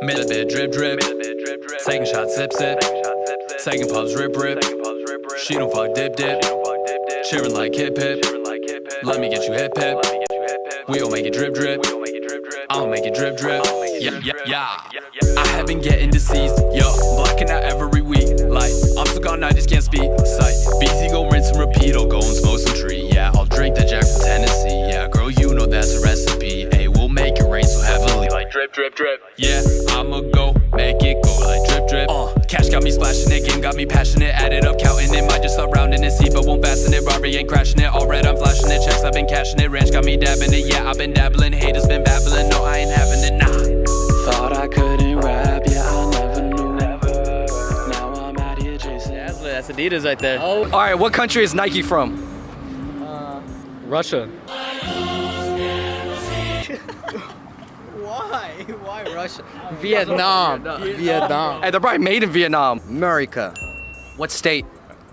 Middle bit drip drip. Second shot sip sip. Second pubs rip rip. She don't fuck dip dip. Cheering like hip hip. Let me get you hip hip. We don't make it drip drip. I'll make it drip drip. Yeah. I have been getting deceased. Yo, blacking out every week. Like, I'm so gone, I just can't speak. Sight, BZ go rinse and repeat. I'll go and smoke some tree. Yeah, I'll drink the Jack from Tennessee. Yeah, girl, you know that's a recipe. Hey, we'll make it rain so heavily. Like drip, drip, drip. Yeah, I'ma go make it go like drip, drip. Cash got me splashing it, game got me passionate. Add it up, counting it, might just start rounding it. See, but won't fasten it. Robbery ain't crashing it. All red, I'm flashing it. Checks, I've been cashing it. Ranch got me dabbing it. Yeah, I've been dabbling. Haters been babbling. No, I ain't having it. Nah. Thought I couldn't rap, yeah, I never knew. Now I'm out here chasing. That's Adidas right there. Oh. All right, what country is Nike from? Russia. Why Russia? Vietnam. Vietnam. Hey, they're probably made in Vietnam. America. What state?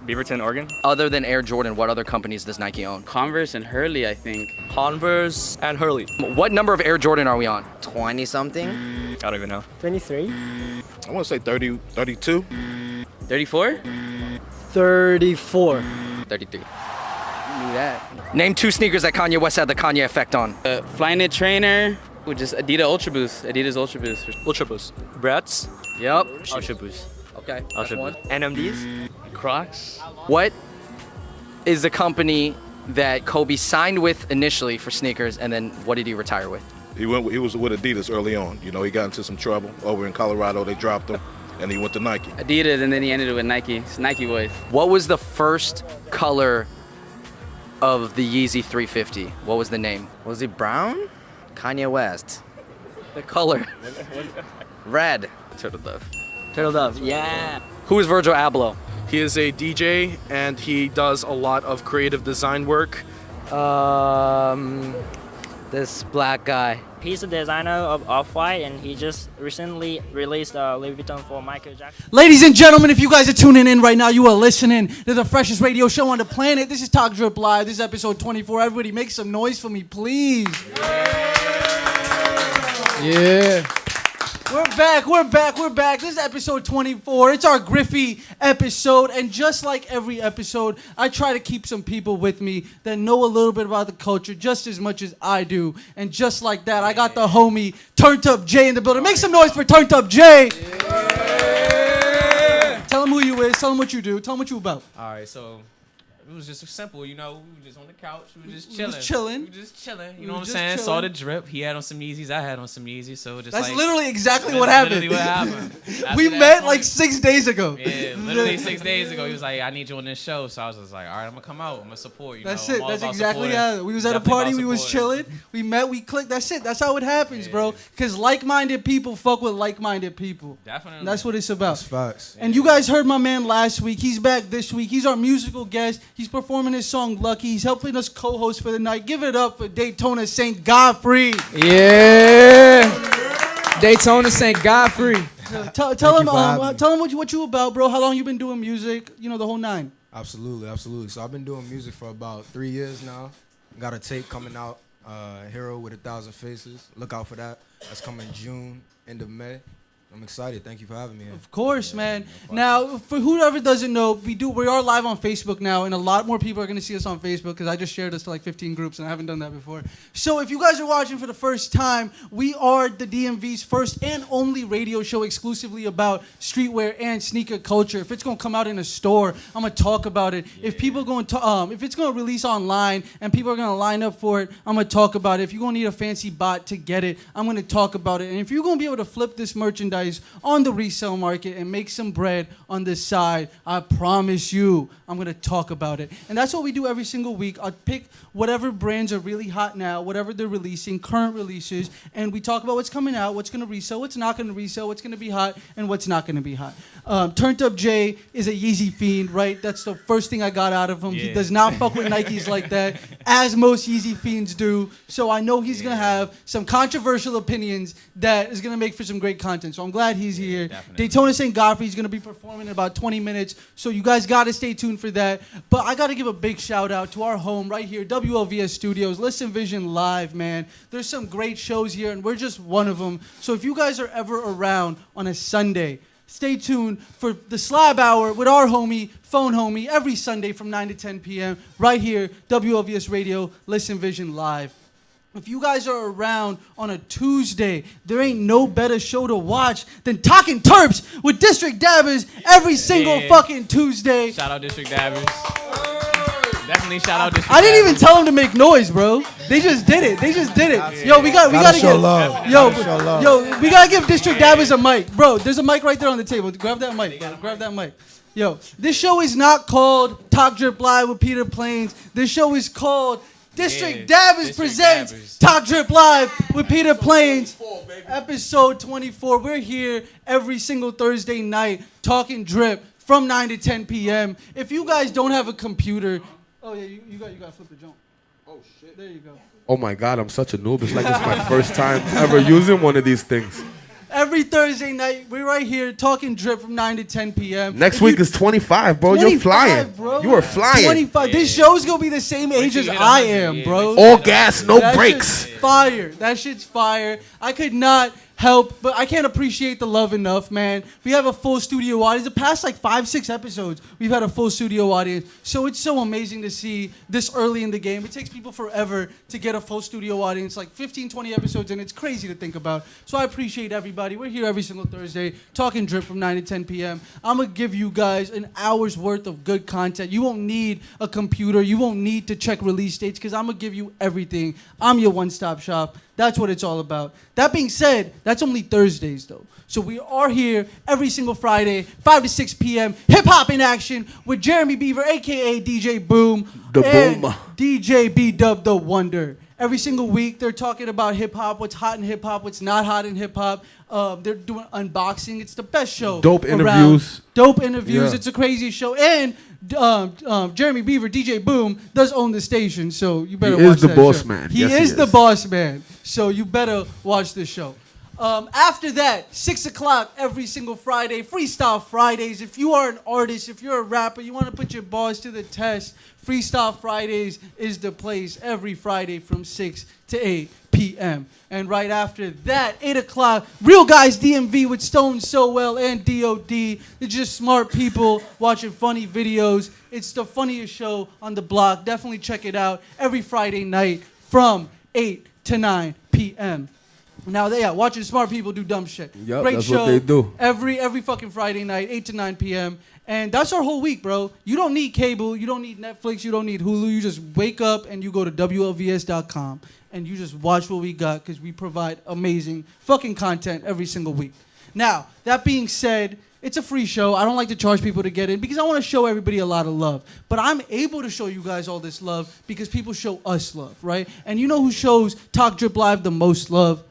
Beaverton, Oregon. Other than Air Jordan, what other companies does Nike own? Converse and Hurley, I think. Converse and Hurley. What number of Air Jordan are we on? 20 something. I don't even know. 23. I want to say 30, 32. 34? 34. 33. Knew that. Name 2 sneakers that Kanye West had the Kanye effect on. Flyknit trainer with just Adidas Ultra Boost. Adidas Ultra Boost. Ultra Boost. Bratz. Yep. Ultra Boost. Okay, that's Ultra one. Boost. NMDs. Crocs. What is the company that Kobe signed with initially for sneakers, and then what did he retire with? He was with Adidas early on. You know, he got into some trouble over in Colorado. They dropped him, and he went to Nike. Adidas, and then he ended it with Nike. It's Nike boys. What was the first color of the Yeezy 350? What was the name? Was it brown? Kanye West. The color. Red. Turtle Dove. Turtle Dove. Yeah. Who is Virgil Abloh? He is a DJ and he does a lot of creative design work. This black guy. He's a designer of Off-White, and he just recently released Louis Vuitton for Michael Jackson. Ladies and gentlemen, if you guys are tuning in right now, you are listening to the freshest radio show on the planet. This is Talk Drip Live. This is episode 24. Everybody make some noise for me, please. Yeah. We're back. This is episode 24. It's our Griffey episode, and just like every episode, I try to keep some people with me that know a little bit about the culture just as much as I do. And just like that, I got the homie Turned Up Jay in the building. Make some noise for Turned Up Jay. Yeah. Tell him who you is, tell him what you do, tell him what you about. All right, so it was just simple, you know. We were just on the couch. We were just chilling. We were just chilling. You know what I'm saying? Saw the drip. He had on some Yeezys. I had on some Yeezys. So just That's like, literally exactly what happened. Literally what happened. We met like 6 days ago. Yeah, literally 6 days ago. He was like, I need you on this show. So I was just like, all right, I'm going to come out. I'm going to support you. That's know, it. That's exactly how. We was at a party. We was chilling. We met. We clicked. That's it. That's how it happens, bro. Because like-minded people fuck with like-minded people. Definitely. And that's what it's about. That's facts. And you guys heard my man last week. He's back this week. He's our musical guest. He's performing his song Lucky. He's helping us co-host for the night. Give it up for Daytona St. Godfrey. Yeah. Daytona St. Godfrey. Tell him what you about, bro. How long you been doing music? You know, the whole nine. Absolutely. So I've been doing music for about 3 years now. Got a tape coming out, Hero with 1,000 Faces. Look out for that. That's coming June, end of May. I'm excited. Thank you for having me here. Of course, man. Now, for whoever doesn't know, we are live on Facebook now, and a lot more people are going to see us on Facebook because I just shared this to like 15 groups, and I haven't done that before. So if you guys are watching for the first time, we are the DMV's first and only radio show exclusively about streetwear and sneaker culture. If it's going to come out in a store, I'm going to talk about it. Yeah. If people going to, if it's going to release online and people are going to line up for it, I'm going to talk about it. If you're going to need a fancy bot to get it, I'm going to talk about it. And if you're going to be able to flip this merchandise on the resale market and make some bread on this side, I promise you I'm going to talk about it. And that's what we do every single week. I'll pick whatever brands are really hot now, whatever they're releasing, current releases, and we talk about what's coming out, what's going to resell, what's not going to resell, what's going to be hot, and what's not going to be hot. Turned Up Jay is a Yeezy fiend, right? That's the first thing I got out of him. Yeah. He does not fuck with Nikes like that, as most Yeezy fiends do. So I know he's going to have some controversial opinions that is going to make for some great content. So I'm glad he's here. Definitely. Daytona St. Godfrey's going to be performing in about 20 minutes, so you guys got to stay tuned for that. But I got to give a big shout out to our home right here, WLVS Studios, Listen Vision Live, man. There's some great shows here, and we're just one of them. So if you guys are ever around on a Sunday, stay tuned for the Slab Hour with our homie, Phone Homie, every Sunday from 9 to 10 p.m. right here, WLVS Radio, Listen Vision Live. If you guys are around on a Tuesday, there ain't no better show to watch than Talking Terps with District Dabbers every single fucking Tuesday. Shout out District Dabbers. Definitely shout out District I didn't even Dabbers. tell them to make noise, bro. They just did it. They just did it. Yo, we gotta show get love. Yo, we gotta give District Dabbers a mic, bro. There's a mic right there on the table. Grab that mic. Grab that mic. Yo, this show is not called Talk Drip Live with Peter Plains. This show is called District Dabbers presents Dabbers. Talk Drip Live with Peter Plains, episode 24. We're here every single Thursday night talking drip from 9 to 10 p.m. If you guys don't have a computer, oh yeah, you got to flip the jump. Oh shit, there you go. Oh my God, I'm such a noob. It's like it's my first time ever using one of these things. Every Thursday night, we're right here talking drip from 9 to 10 p.m. Next week is 25, bro. You're flying. Bro. You are flying. 25. This show's going to be the same age as I am, bro. All gas, no That brakes. shit's fire. That shit's fire. I could not help, but I can't appreciate the love enough, man. We have a full studio audience. The past like 5-6 episodes, we've had a full studio audience. So it's so amazing to see this early in the game. It takes people forever to get a full studio audience, like 15, 20 episodes, and it's crazy to think about. So I appreciate everybody. We're here every single Thursday talking drip from 9 to 10 p.m. I'm going to give you guys an hour's worth of good content. You won't need a computer. You won't need to check release dates because I'm going to give you everything. I'm your one-stop shop. That's what it's all about. That being said, that's only Thursdays, though. So we are here every single Friday, 5 to 6 p.m. Hip-hop in action with Jeremy Beaver, a.k.a. DJ Boom. The Boom. DJ B-Dub the Wonder. Every single week, they're talking about hip-hop, what's hot in hip-hop, what's not hot in hip-hop. They're doing unboxing. It's the best show Dope around. interviews. Dope interviews. Yeah. It's a crazy show. And Jeremy Beaver, DJ Boom, does own the station, so you better watch that He is the boss show. man. He Yes, is the boss man, so you better watch this show. After that, 6 o'clock every single Friday, Freestyle Fridays. If you are an artist, if you're a rapper, you want to put your bars to the test, Freestyle Fridays is the place every Friday from 6 to 8 p.m. And right after that, 8 o'clock, Real Guys DMV with Stone Sowell and DOD. They're just smart people watching funny videos. It's the funniest show on the block. Definitely check it out every Friday night from 8 to 9 p.m. Now, watching smart people do dumb shit. Yep, Great that's show. what they do. Every fucking Friday night, 8 to 9 p.m. And that's our whole week, bro. You don't need cable. You don't need Netflix. You don't need Hulu. You just wake up and you go to WLVS.com and you just watch what we got because we provide amazing fucking content every single week. Now, that being said, it's a free show. I don't like to charge people to get in because I want to show everybody a lot of love. But I'm able to show you guys all this love because people show us love, right? And you know who shows Talk Drip Live the most love?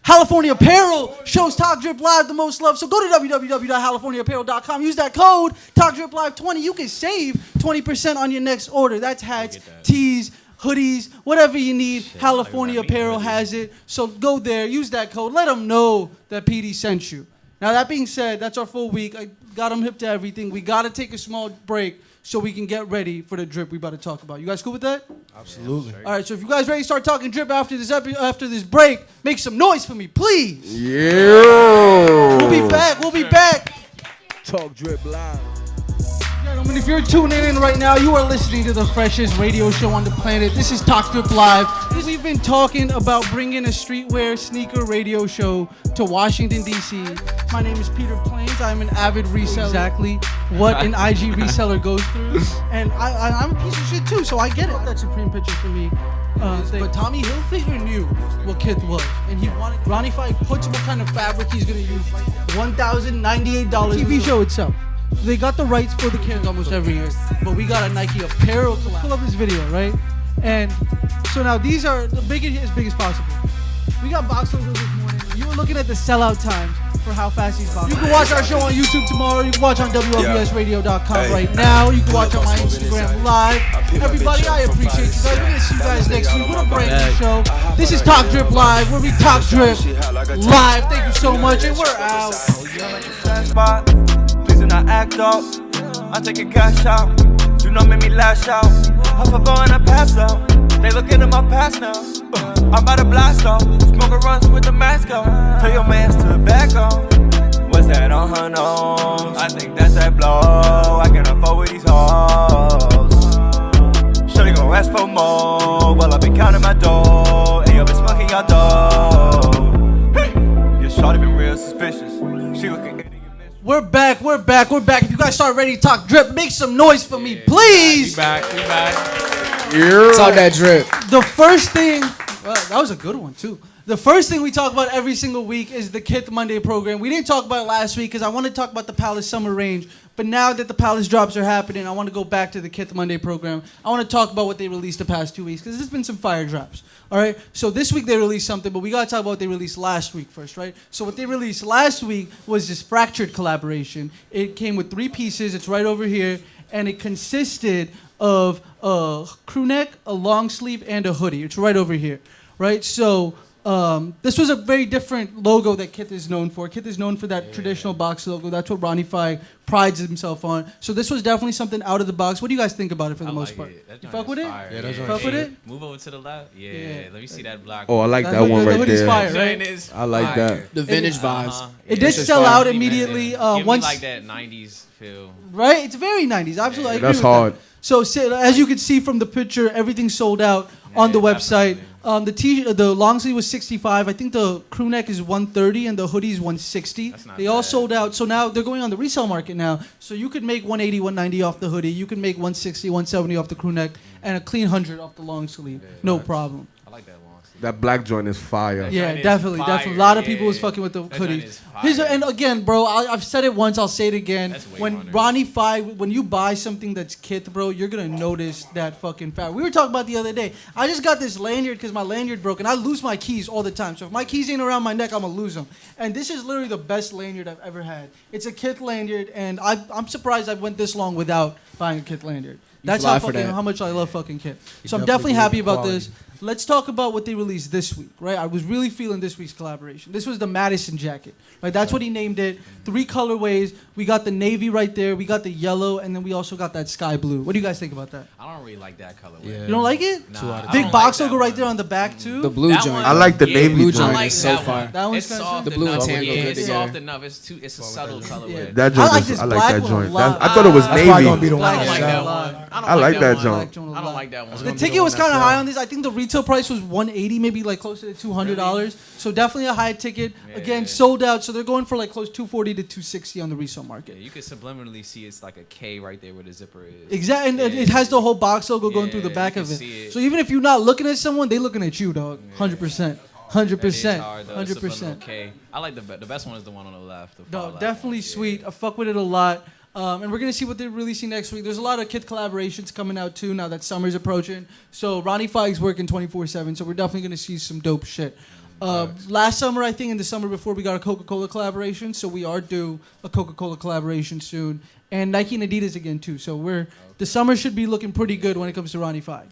California Apparel shows Talk Drip Live the most love. So go to www.californiaapparel.com. Use that code TalkDripLive20. You can save 20% on your next order. That's hats, tees, hoodies, whatever you need. California Apparel has it. So go there, use that code. Let them know that PD sent you. Now, that being said, that's our full week. I got them hip to everything. We got to take a small break so we can get ready for the drip we about to talk about. You guys cool with that? Absolutely. All right, so if you guys ready to start talking drip after this break, make some noise for me, please. Yeah. We'll be back. We'll be back. Talk Drip Live. Gentlemen, if you're tuning in right now, you are listening to the freshest radio show on the planet. This is Talk Drip Live. We've been talking about bringing a streetwear sneaker radio show to Washington, D.C. My name is Peter Plains. I'm an avid reseller. Exactly what an IG reseller goes through. And I'm a piece of shit too, so I get it. That Supreme picture for me. But Tommy Hilfiger knew what Kith was. And he wanted Ronnie Fife puts what kind of fabric he's going to use. $1,098. TV show itself. They got the rights for the kids almost every year, but we got a Nike apparel. Pull up this video, right? And so now these are as big as possible. We got box logos this morning. You were looking at the sellout times. for how fast he's boxing. You can watch our show on YouTube tomorrow. You can watch on WLBSradio.com right now. You can watch on my Instagram live. Everybody, I appreciate you guys. We're gonna see you guys next week with a brand new show. This is Talk Drip Live, where we talk drip live. Thank you so much, and we're out. Please do not act up. I'm taking cash out. Do not make me lash out. Huff a bow and I pass out. They looking at my past now. I'm about to blast off. Smoking runs with the mask on. Tell your mans to back on. What's that on her nose? I think that's that blow. I can't afford with these hoes. Shorty gon' ask for more. Well, I've been counting my dough. And you been smoking your dough. Your shorty been real suspicious. She looking at We're back. If you guys start ready to talk drip, make some noise for me, please. We back. Talk that drip. The first thing, well, that was a good one too. The first thing we talk about every single week is the Kith Monday program. We didn't talk about it last week because I want to talk about the Palace Summer Range. But now that the Palace drops are happening, I want to go back to the Kith Monday program. I want to talk about what they released the past 2 weeks because there's been some fire drops. All right. So this week they released something, but we got to talk about what they released last week first, right? So what they released last week was this Fractured collaboration. It came with 3 pieces. It's right over here. And it consisted of a crew neck, a long sleeve, and a hoodie. It's right over here, right? So this was a very different logo that Kith is known for. Kith is known for that traditional box logo. That's what Ronnie Fieg prides himself on. So this was definitely something out of the box. What do you guys think about it for the most part? You fuck with it? Yeah, that's fuck with it? Move over to the left. Yeah. Let me see that black. Oh, I like that one right there. Fire, right? I like that. The vintage vibes. It did sell out immediately. Give Once me like that 90s feel. Right? It's very 90s. Absolutely. I agree That's with hard. That. So as you can see from the picture, everything sold out on the website. The long sleeve was $65. I think the crew neck is $130 and the hoodie is $160. They all sold out. So now they're going on the resale market now. So you could make $180, $190 off the hoodie. You can make $160, $170 off the crew neck and a clean $100 off the long sleeve. No problem. I like that long sleeve. That black joint is fire. Yeah, definitely. A lot of people was fucking with the hoodies. And again, bro, I've said it once, I'll say it again. When Ronnie Fieg, when you buy something that's Kith, bro, you're gonna notice that fucking fact. We were talking about the other day. I just got this lanyard because my lanyard broke, and I lose my keys all the time. So if my keys ain't around my neck, I'm gonna lose them. And this is literally the best lanyard I've ever had. It's a Kith lanyard, and I'm surprised I went this long without buying a Kith lanyard. That's how much I love fucking Kith. So I'm definitely happy about this. Let's talk about what they released this week, right? I was really feeling this week's collaboration. This was the Madison jacket, right? That's what he named it. 3 colorways. We got the navy right there. We got the yellow, and then we also got that sky blue. What do you guys think about that? I don't really like that colorway. You don't like it? Nah, big box logo right there on the back too. The blue joint. I like the navy blue joint. joint. Is so far. That one's it's soft the blue and enough. tan go good It's together. soft enough. It's a subtle colorway. That I joint like is, this I like black that one joint. a lot. I thought it was That's probably gonna be navy. the one I on don't the like side. that one. I like that joint. I don't like that one. The ticket was kind of high on this. I think the retail price was $180, maybe like closer to $200. So definitely a high ticket. Again, sold out. So they're going for like close to $240 to $260 on the resale market. Yeah, you can subliminally see it's like a K right there where the zipper is. Exactly, and it has the whole box logo going through the back of it. So even if you're not looking at someone, they looking at you, dog. 100%. 100%. 100%. I like the best one is the one on the left. No, definitely sweet. I fuck with it a lot. And we're going to see what they're releasing next week. There's a lot of Kith collaborations coming out, too, now that summer's approaching. So Ronnie Fieg's working 24/7, so we're definitely going to see some dope shit. Last summer, I think, and the summer before, we got a Coca-Cola collaboration, so we are due a Coca-Cola collaboration soon. And Nike and Adidas again, too. So the summer should be looking pretty good when it comes to Ronnie Fieg.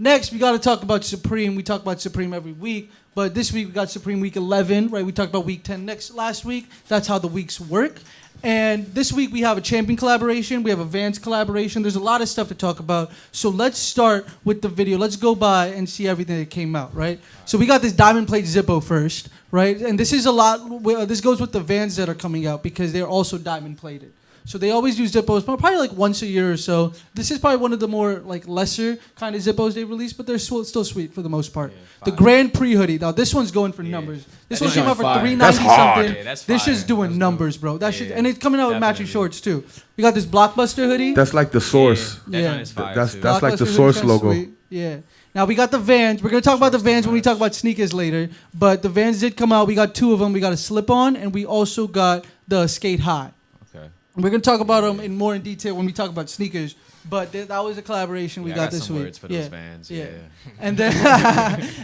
Next, we got to talk about Supreme. We talk about Supreme every week. But this week, we got Supreme Week 11, right? We talked about Week 10 last week. That's how the weeks work. And this week we have a Champion collaboration. We have a Vans collaboration. There's a lot of stuff to talk about. So let's start with the video. Let's go by and see everything that came out, right? So we got this diamond plate Zippo first, right? And this is a lot. This goes with the Vans that are coming out because they're also diamond plated. So they always use Zippos, but probably like once a year or so. This is probably one of the more like lesser kind of Zippos they release, but they're still sweet for the most part. The Grand Prix hoodie. Now this one's going for numbers. This one came out for $390 something. This shit's doing numbers, bro. That shit, and it's coming out with matching shorts too. We got this Blockbuster hoodie. That's like the source. Yeah, that's like the source logo. Sweet. Yeah. Now we got the Vans. We're gonna talk about the Vans when we talk about sneakers later. But the Vans did come out. We got 2 of them. We got a slip-on, and we also got the skate high. Okay. We're gonna talk about them more in detail when we talk about sneakers. But that was a collaboration we I got this some week. words for those fans. Yeah. And then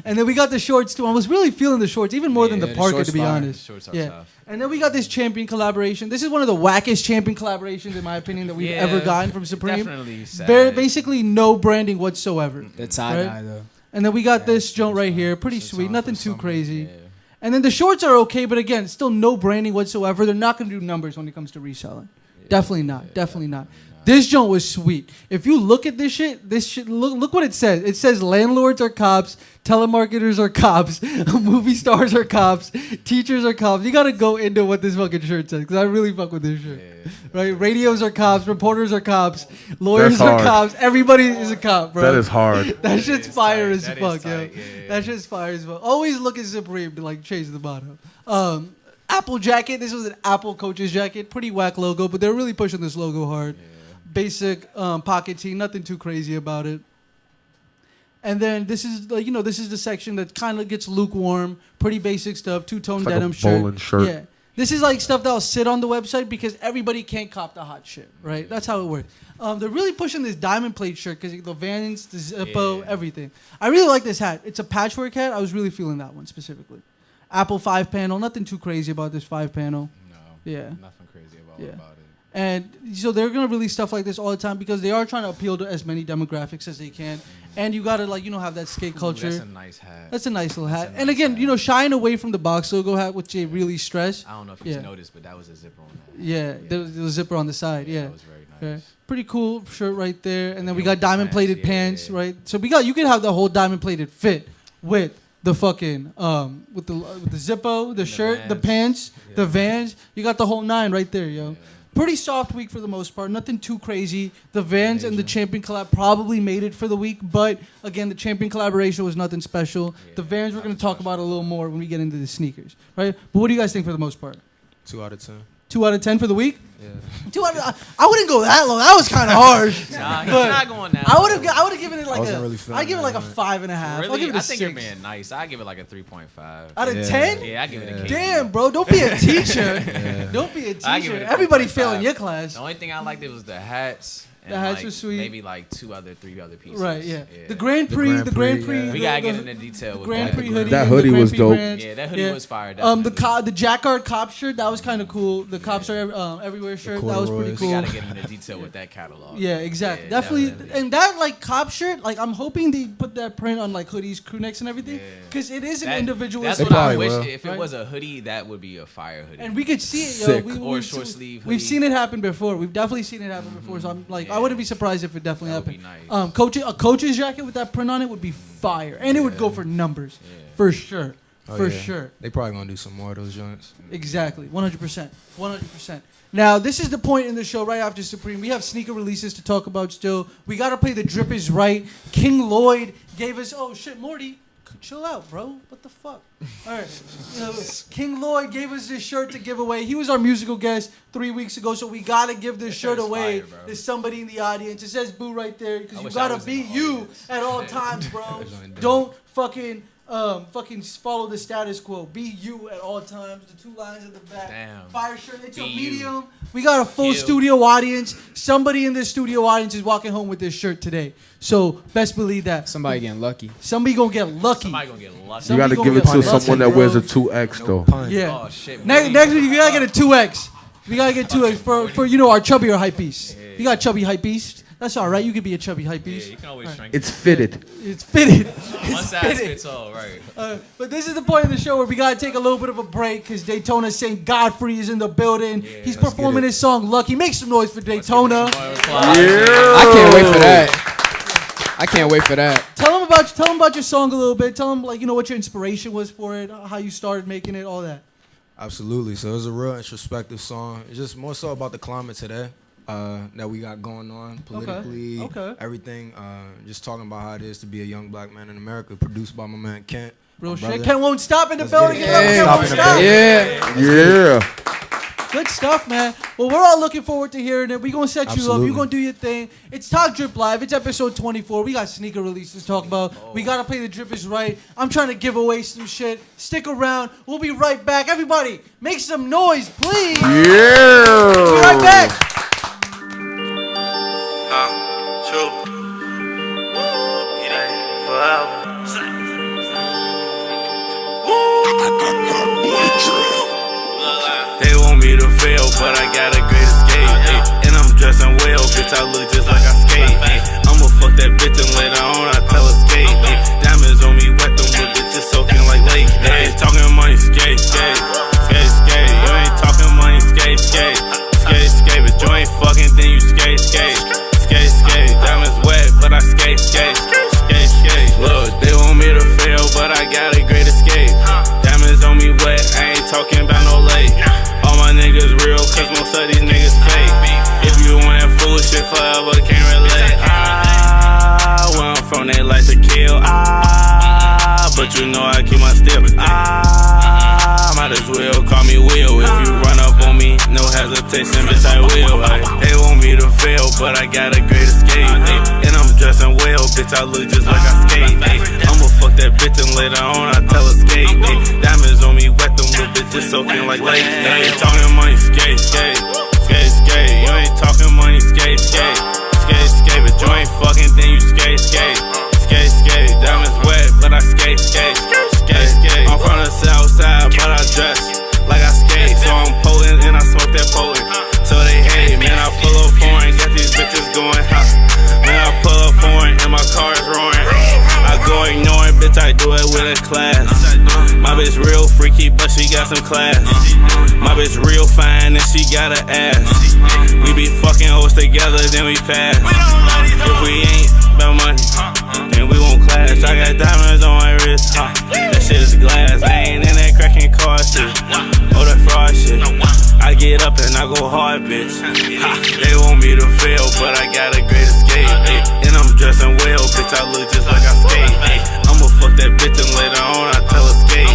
and then we got the shorts too. I was really feeling the shorts even more than the parka, to be honest. Shorts are Yeah. tough. And then we got this champion collaboration. This is one of the wackest champion collaborations in my opinion that we've ever gotten from Supreme. Definitely sad. Basically no branding whatsoever. The tie-dye, though. And then we got this joint right here, pretty sweet, nothing too crazy. And then the shorts are okay, but again, still no branding whatsoever. They're not going to do numbers when it comes to reselling. Definitely not. Definitely not. This joint was sweet. If you look at this shit, look what it says. It says landlords are cops, telemarketers are cops, movie stars are cops, teachers are cops. You got to go into what this fucking shirt says because I really fuck with this shirt. Right? Radios are cops, reporters are cops, lawyers are cops. Everybody is a cop, bro. That is hard. That shit's fire as fuck, yo. That shit's fire as fuck. Always look at Supreme to like chase the bottom. Apple jacket. This was an Apple coach's jacket. Pretty whack logo, but they're really pushing this logo hard. Basic pocket tee, nothing too crazy about it. And then this is like this is the section that kind of gets lukewarm, pretty basic stuff, two-tone like denim a bowling shirt. Yeah, this is like stuff that'll sit on the website because everybody can't cop the hot shit, right? That's how it works. They're really pushing this diamond plate shirt because the Vans, the Zippo, everything. I really like this hat. It's a patchwork hat. I was really feeling that one specifically. Apple 5-panel, nothing too crazy about this 5-panel. No. Yeah. Nothing crazy about it. And so they're gonna release stuff like this all the time because they are trying to appeal to as many demographics as they can. And you gotta have that skate culture. That's a nice hat. That's a nice little hat. And again, shying away from the box logo hat, which they really stress. I don't know if you've noticed, but that was a zipper on that. Yeah, there was a zipper on the side. Yeah, that was very nice. Pretty cool shirt right there. And then we got diamond plated pants, right? So you can have the whole diamond plated fit with the fucking with the Zippo, the shirt, the pants, the Vans. You got the whole 9 right there, yo. Pretty soft week for the most part. Nothing too crazy. The Vans and the Champion collab probably made it for the week, but again, the Champion collaboration was nothing special. The Vans we're going to talk about a little more when we get into the sneakers, right? But what do you guys think for the most part? 2 out of 10. 2 out of 10 for the week? Yeah. 2 out of, I wouldn't go that low. That was kind of harsh. Nah, he's not going that I would have given it like I'd give it like a 5.5. Really? I'll give it a I 6. think you're being nice. I give it like a 3.5. Out of 10? Yeah, I give it a KG. Damn, bro. Don't be a teacher. Don't be a I give teacher. it a Everybody 3.5. failing your class. The only thing I liked was the hats. And The hats like were sweet. Maybe like 3 other pieces. Right, yeah. The Grand Prix. We gotta get into detail with Grand that. Prix hoodie. That and hoodie the Grand was Prix dope. brands. Yeah, that hoodie was fire. The Jacquard cop shirt, that was kind of cool. The cops are everywhere shirt, that was pretty cool. We gotta get into detail with that catalog. Yeah, exactly. Yeah, definitely. And that like cop shirt, like I'm hoping they put that print on like hoodies, crew necks, and everything, because it is an individual. That's what I wish. If it was a hoodie, that would be a fire hoodie. And we could see it, yo. Or short sleeve. We've seen it happen before. We've definitely seen it happen before. So I'm like, I wouldn't be surprised if it definitely happened. Nice. A coach's jacket with that print on it would be fire, and it would go for numbers, for sure, sure. They probably gonna do some more of those joints. Exactly, 100%, 100%. Now this is the point in the show right after Supreme. We have sneaker releases to talk about still. We gotta play the drip is right. King Lloyd gave us. Oh shit, Morty. Chill out, bro. What the fuck? All right. King Lloyd gave us this shirt to give away. He was our musical guest 3 weeks ago, so we got to give this shirt away to somebody in the audience. It says boo right there because you got to be you at all times, bro. Don't fucking follow the status quo. Be you at all times. The 2 lines at the back. Damn. Fire shirt. It's a Be medium. you. We got a full studio audience. Somebody in this studio audience is walking home with this shirt today. So best believe that. Somebody getting lucky. Somebody gonna get lucky. Somebody gonna get lucky. You gotta give it to someone that wears a 2X though. Yeah. Oh shit. Next week you gotta get a 2X. We gotta get 2X for our chubbier hype beast. You got chubby hype beast. That's all right. You could be a chubby hype beast. Yeah, you can always shrink. It's fitted. It's fitted. One size fits all, right? But this is the point of the show where we gotta take a little bit of a break because Daytona St. Godfrey is in the building. He's performing his song "Lucky." Make some noise for Daytona. I can't wait for that. I can't wait for that. Tell him about your song a little bit. Tell him what your inspiration was for it, how you started making it, all that. Absolutely. So it's a real introspective song. It's just more so about the climate today that we got going on politically, everything. Just talking about how it is to be a young black man in America, produced by my man Kent. Real shit. Kent won't stop in the building. Kent won't stop. Yeah. Good stuff, man. Well, we're all looking forward to hearing it. We're going to set you up. You're going to do your thing. It's Talk Drip Live. It's episode 24. We got sneaker releases to talk about. We got to play the drip is right. I'm trying to give away some shit. Stick around. We'll be right back. Everybody, make some noise, please. Yeah. We'll be right back. They want me to fail, but I got a great escape. Ay. And I'm dressing well, bitch, I look just like I skate. Ay. I'ma fuck that bitch and later on I tell her skate. Ay. Diamonds on me wet, them little bitches soaking like lake. Ay. Talking money, skate, skate, skate, skate. You ain't talking money, skate, skate, skate, skate. But you ain't fucking, then you skate, skate, skate, skate. Diamonds wet, but I skate, skate, skate, skate. Look, they want me to fail, but I got a great escape. Diamonds on me wet, I ain't talking about no lake. All my niggas real, cause most of these niggas fake. If you want that foolish shit forever, can't relate. Where I'm from, they like to kill. But you know I keep my step. Might as well call me Will. If you run up on me, no hesitation, bitch, I will. They want me to fail, but I got a great escape. And I'm dressing well, bitch, I look just like I skate. I'ma fuck that bitch and later on I tell her skate. Diamonds on me wet, them little bitches soaking like lake. Talking money, skate, skate, skate, skate. You ain't talking money, skate, skate, skate, skate. But you ain't fucking, then you skate, skate, skate, skate. Diamonds wet, but I skate, skate, skate, skate. I'm from the south side, but I dress like I skate. So I'm Poland and I smoke that Poland. So they hate, man, I pull up foreign, got these bitches going hot. Man, I pull up foreign and my car is roaring. I go ignoring, bitch, I do it with a class. My bitch real freaky, but she got some class. My bitch real fine and she got an ass. We be fucking hoes together, then we pass. If we ain't about money, then we won't clash. I got diamonds on my wrist, that shit is glass. I ain't in that cracking car shit, or that fraud shit. I get up and I go hard, bitch. They want me to fail, but I got a great escape. And I'm dressing well, bitch, I look just like I skate. I'ma fuck that bitch and later on I tell her skate.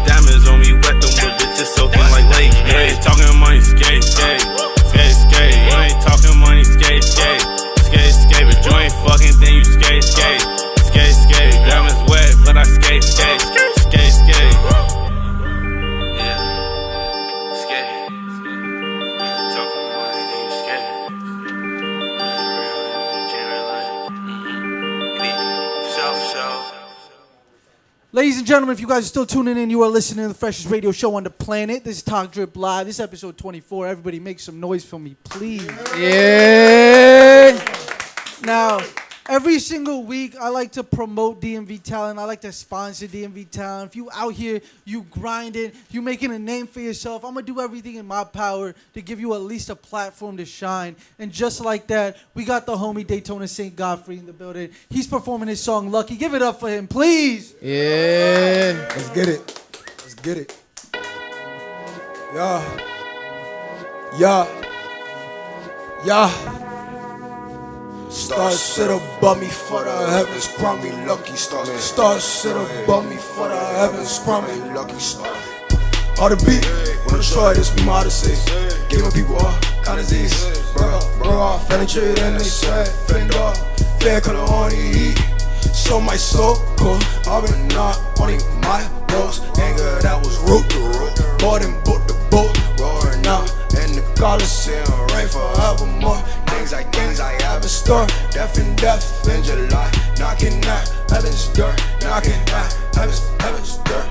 Diamonds on me wet, them little bitches soaking like lake. Talking money, skate, skate, skate, skate. You ain't talking money, skate, skate, skate, skate. But you ain't fucking, then you skate, skate, skate, skate. Diamonds wet, but I skate, skate, skate, skate. Yeah, skate. Talking money, then you skate. Can't relate. Self. Ladies and gentlemen, if you guys are still tuning in, you are listening to the freshest radio show on the planet. This is Talk Drip Live. This is episode 24. Everybody make some noise for me, please. Yeah. Now, every single week, I like to promote DMV talent. I like to sponsor DMV talent. If you out here, you grinding, you making a name for yourself, I'm going to do everything in my power to give you at least a platform to shine. And just like that, we got the homie Daytona St. Godfrey in the building. He's performing his song, Lucky. Give it up for him, please. Yeah. Let's get it. Let's get it. Yeah. Stars sit above me for the heavens, crown me lucky. Stars sit above me for the heavens, crown me lucky. All the beat, wanna try this, be modesty. Giving people all kind of disease. Bro, off, penetrate and they say, fender, fair color on the heat. So my soul, cool, I've been not only my rose. Anger that was root to root. Bought and booked the boat, roaring out. And the Coliseum, rain forevermore. Things I have in store. Death in July. Knocking at heaven's door. Knocking at heaven's door.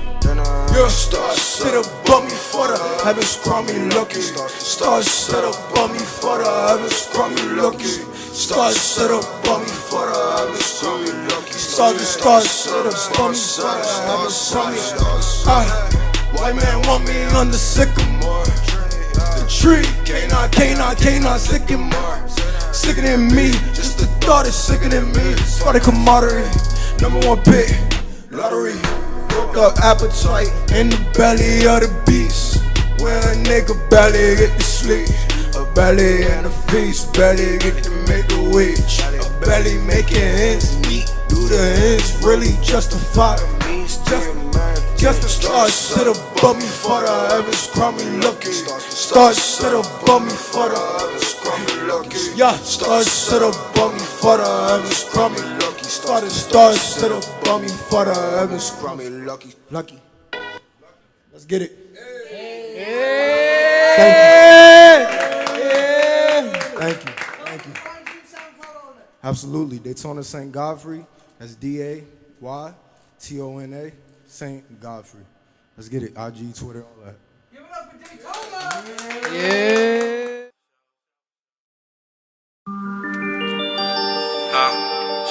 Your stars sit above me for the heavens, crown me lucky. Stars sit above me for the heavens, crown me lucky. Stars sit above me for the heavens, crown me lucky. Stars sit above me for the heavens, crown me lucky. White man want me under sycamore. The tree cannot sycamore. Sicker than me, just the thought is sicker than me. Spotted commodity, #1 pick, lottery. Broke up appetite in the belly of the beast. Where a nigga belly get to sleep. A belly and a feast, belly get to make a witch. A belly making ends meet. Do the ends really justify the means? Just the stars sit above me for the heavens, crown me lucky. Stars sit above me for the heavens, crown me lucky. Yeah, stars sit above me for the heavens, crown me lucky. Stars sit above me for the heavens, crown me lucky. Lucky. Let's get it. Thank you. Absolutely. Daytona St. Godfrey. That's DAYTONA St. Godfrey. Let's get it. IG, Twitter, all that. Give it up for Daytona! Yeah.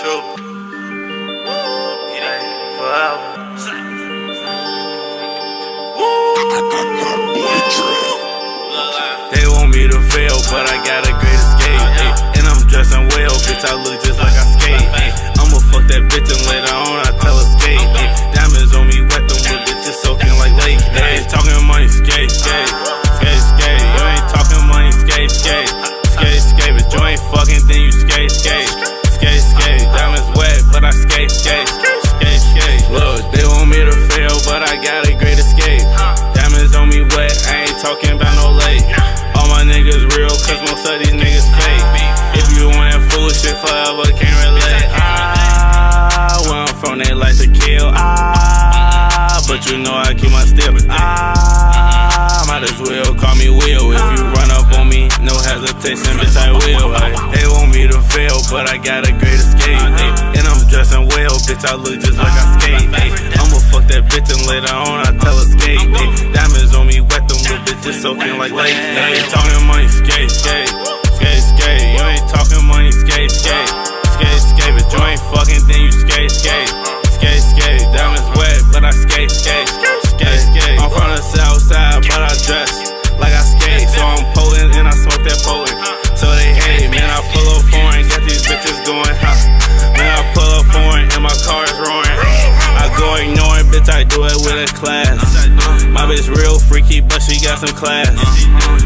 True. It ain't forever. They want me to fail, but I got a great escape. Ay. And I'm dressing well, bitch, I look just like I skate. Ay. I'ma fuck that bitch and later on I tell her skate. Ay. Diamonds on me wet, them little bitches soaking like lake. Ay. Talking money, skate, skate. Skate, skate. You ain't talking money, skate, skate. Skate, skate. But you ain't fucking, then you skate, skate. Skate, skate. Diamonds wet, but I skate, skate. Skate, skate. Look, they want me to fail, but I got a great escape. Diamonds on me wet, I ain't talking about no lake. All my niggas real, cause most of these niggas fake. If you want that foolish shit forever, can't relate. Where I'm from, they like to kill. But you know I keep my step. Might as well call me Will. If you run up on me, no hesitation, bitch, I will. They want me to fail, but I got a great escape. And I'm dressing well, bitch, I look just like I skate. I'ma fuck that bitch and later on I tell her skate. Diamonds on me wet, them little bitches soaking like lake. Talking money, skate, skate. Skate, skate. You ain't talking money, skate, skate. Skate, skate. But you ain't fucking, then you skate, skate. Skate, skate. Diamonds wet, but I skate, skate. Skate, skate. I'm from the south side, but I dress like I skate. So I'm potent and I smoke that potent. So they hate, man, I pull up foreign, got these bitches going hot. Man, I pull up foreign and my car is roaring. I go ignoring, bitch, I do it with a class. My bitch real freaky, but she got some class.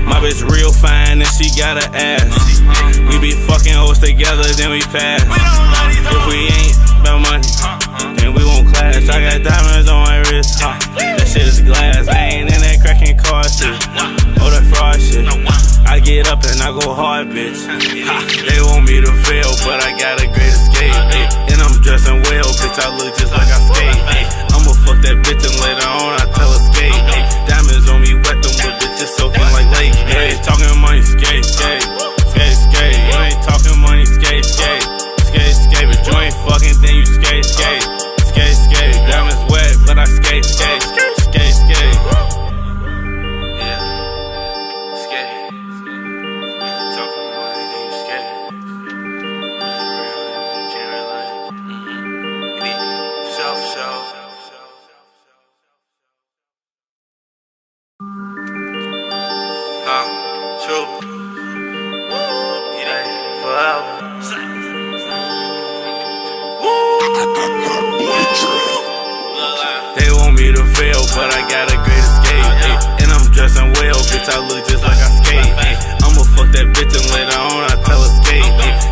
My bitch real fine and she got an ass. We be fucking hoes together, then we pass. If we ain't about money, then we won't clash. I got diamonds on my wrist, that shit is glass. I ain't in that cracking car shit, or that fraud shit. I get up and I go hard, bitch. They want me to fail, but I got a great escape. And I'm dressing well, bitch, I look just like I skate. I'ma fuck that bitch and later on I tell her skate. Diamonds on me wet, them little bitches soaking like lake. Talking money, skate, skate. Skate, skate. You ain't talking money, skate, skate. Skate, skate. But you ain't fucking, then you skate, skate. Skate, skate. Diamonds wet, but I skate, skate. Skate, skate. Yeah. Skate. Talking money, then you skate. You can't relate. Show. True. It ain't forever. They want me to fail, but I got a great escape. And I'm dressing well, bitch, I look just like I skate. I'ma fuck that bitch and later on I tell her skate.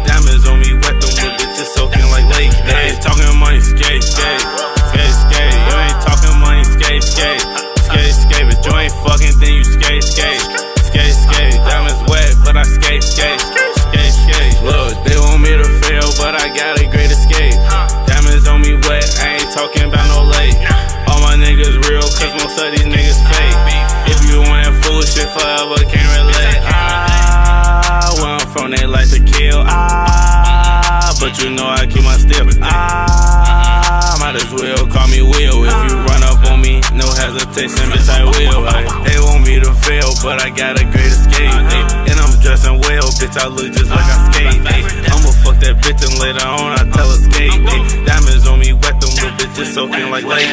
Diamonds on me wet, them little bitches soaking like lake. Talking money, skate, skate. Skate, skate. You ain't talking money, skate, skate. Skate, skate. But you ain't fucking, then you skate, skate. Skate, skate. Diamonds wet, but I skate, skate. Skate, skate. Look, they want me to fail, but I got a great escape. Diamonds on me wet, I ain't talking about no lake. All my niggas real, cause most of these niggas fake. If you want that foolish shit forever, can't relate. Where I'm from, they like to kill. But you know I keep my step. Might as well call me Will. If you run up on me, no hesitation, bitch, I will. They want me to fail, but I got a great escape. And I'm dressing well, bitch, I look just like I skate. I'ma fuck that bitch and later on I tell her skate. Diamonds on me wet, them little bitches soaking like lake.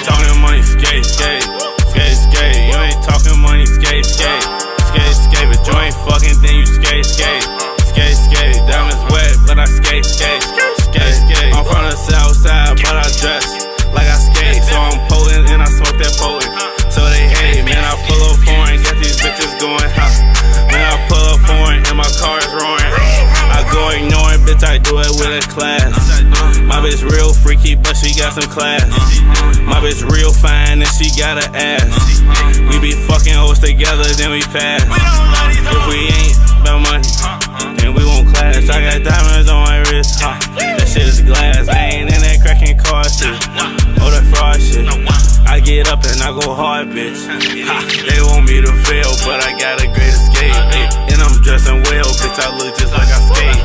Talking money, skate, skate. Skate, skate. You ain't talking money, skate, skate. Skate, skate. But you ain't fucking, then you skate, skate. Skate, skate. Diamonds wet, but I skate, skate. Skate, skate. I'm from the south side, but I dress like I skate. So I'm potent and I smoke that potent. So they hate, man, I pull up foreign, got these bitches going hot. Man, I pull up foreign and my car is roaring. I go ignoring, bitch, I do it with a class. My bitch real freaky, but she got some class. My bitch real fine and she got an ass. We be fucking hoes together, then we pass. If we ain't about money, then we won't clash. I got diamonds on my wrist, that shit is glass. I ain't in that cracking car shit, or that fraud shit. I get up and I go hard, bitch. They want me to fail, but I got a great escape. And I'm dressing well, bitch, I look just like I skate.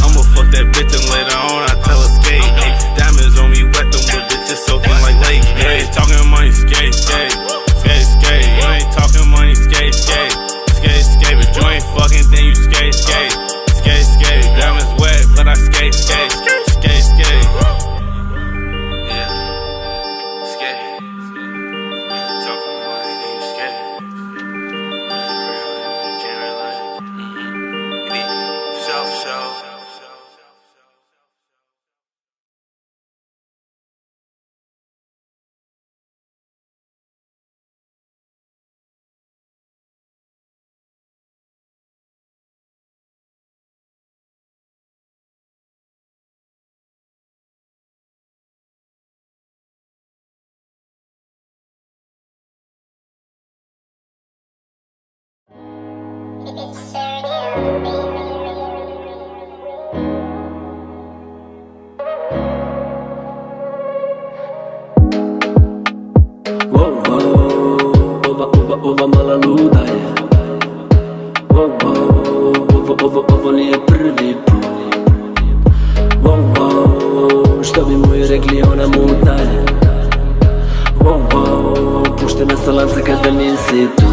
I'ma fuck that bitch and later on I tell her skate. Diamonds on me wet, them little bitches soaking like lake. Talking money, skate, skate. Skate, skate. You ain't talking money, skate, skate. Ova mala luda je. Ovo nije prvi put. Što bi moji rekli, ona mutna je. Puštena sa lanca kada nisi tu.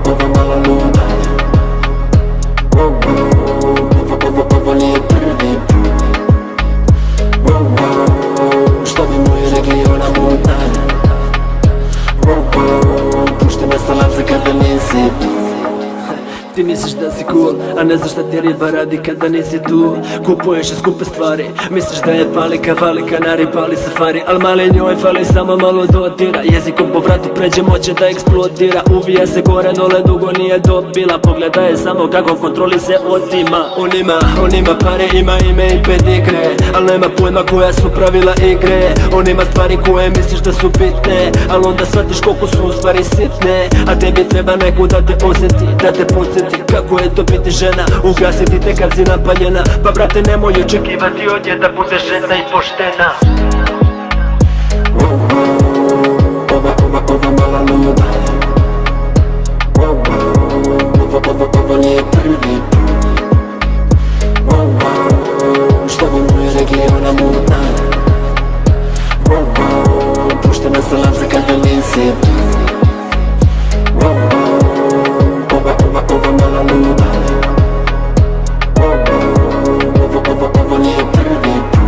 Ova mala luda je. Ovo nije prvi put. Što bi moji rekli, ona mutna je. Puštena sa lanca kada nisi tu. Ti misliš da si cool, a ne znaš šta ti riba radi kada nisi tu. Kupuješ skupe stvari, misliš da je palika, vali kanari, pali safari. Al mali njoj fali samo malo dotira. Jezikom po vratu pređe, moće da eksplodira. Uvija se gore, dole dugo nije dobila. Pogleda je samo kako kontroli se otima. On ima pare, ima ime i pedigre, al nema pojma koja su pravila igre. On ima stvari koje misliš da su bitne, al onda shvatiš koliko su u stvari sitne. A tebi treba neko da te osjeti, da te podsjeti kako je to biti žena, ugasiti te kad si napaljena. Pa brate, nemoj očekivati od nje da bude žena i poštena. Ova mala luda je. Ovo nije prvi put. Što bi moji rekli, ona mutna je. Puštena sa lanca kada nisi tu. Ova mala luda je. Ovo nije prvi put.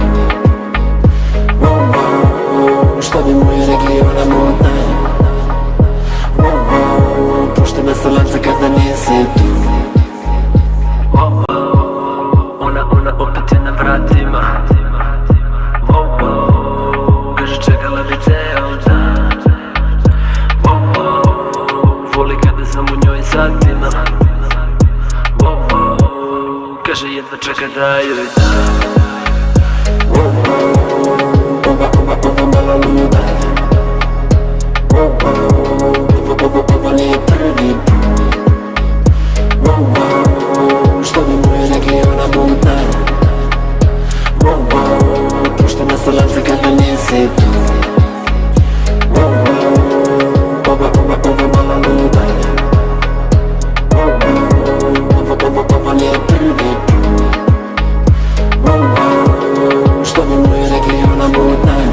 Što bi moji rekli, ona mutna je. Puštena sa lanca kada nisi tu. Ona opet je na vratima. Kaže čekala bi ceo dan. Voli kada sam u njoj satima. Kaže jedva čeka da joj dam. Ova mala luda je. Ovo nije prvi put. Što bi moji rekli, ona mutna je. Puštena sa lanca kada nisi tu. Ova mala luda je. Ovo nije prvi put. Što bi moji rekli, ona mutna je.